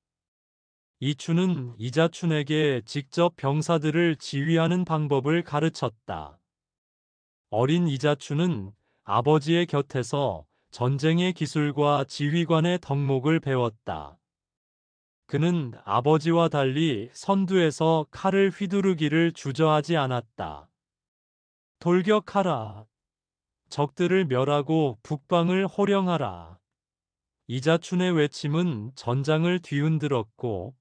이춘은 이자춘에게 직접 병사들을 지휘하는 방법을 가르쳤다. 어린 이자춘은 아버지의 곁에서 전쟁의 기술과 지휘관의 덕목을 배웠다. 그는 아버지와 달리 선두에서 칼을 휘두르기를 주저하지 않았다. 돌격하라. 적들을 멸하고 북방을 호령하라. 이자춘의 외침은 전장을 뒤흔들었고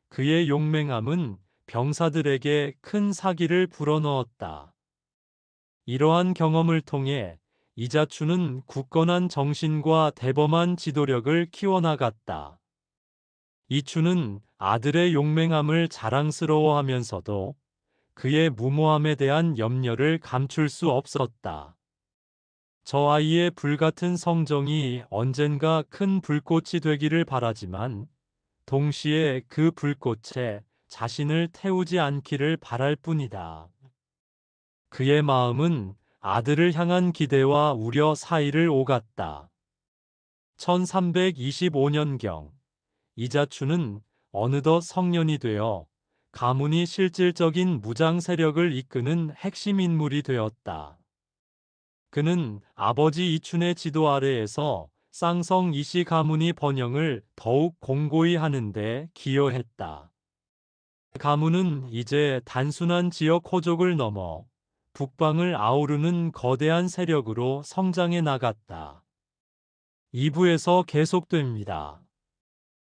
그의 용맹함은 병사들에게 큰 사기를 불어넣었다. 이러한 경험을 통해 이자춘은 굳건한 정신과 대범한 지도력을 키워나갔다. 이춘은 아들의 용맹함을 자랑스러워하면서도 그의 무모함에 대한 염려를 감출 수 없었다. 저 아이의 불같은 성정이 언젠가 큰 불꽃이 되기를 바라지만 동시에 그 불꽃에 자신을 태우지 않기를 바랄 뿐이다. 그의 마음은 아들을 향한 기대와 우려 사이를 오갔다. 1325년경 이자춘은 어느덧 성년이 되어 가문이 실질적인 무장 세력을 이끄는 핵심 인물이 되었다. 그는 아버지 이춘의 지도 아래에서 쌍성 이씨 가문이 번영을 더욱 공고히 하는 데 기여했다. 가문은 이제 단순한 지역 호족을 넘어 북방을 아우르는 거대한 세력으로 성장해 나갔다. 2부에서 계속됩니다.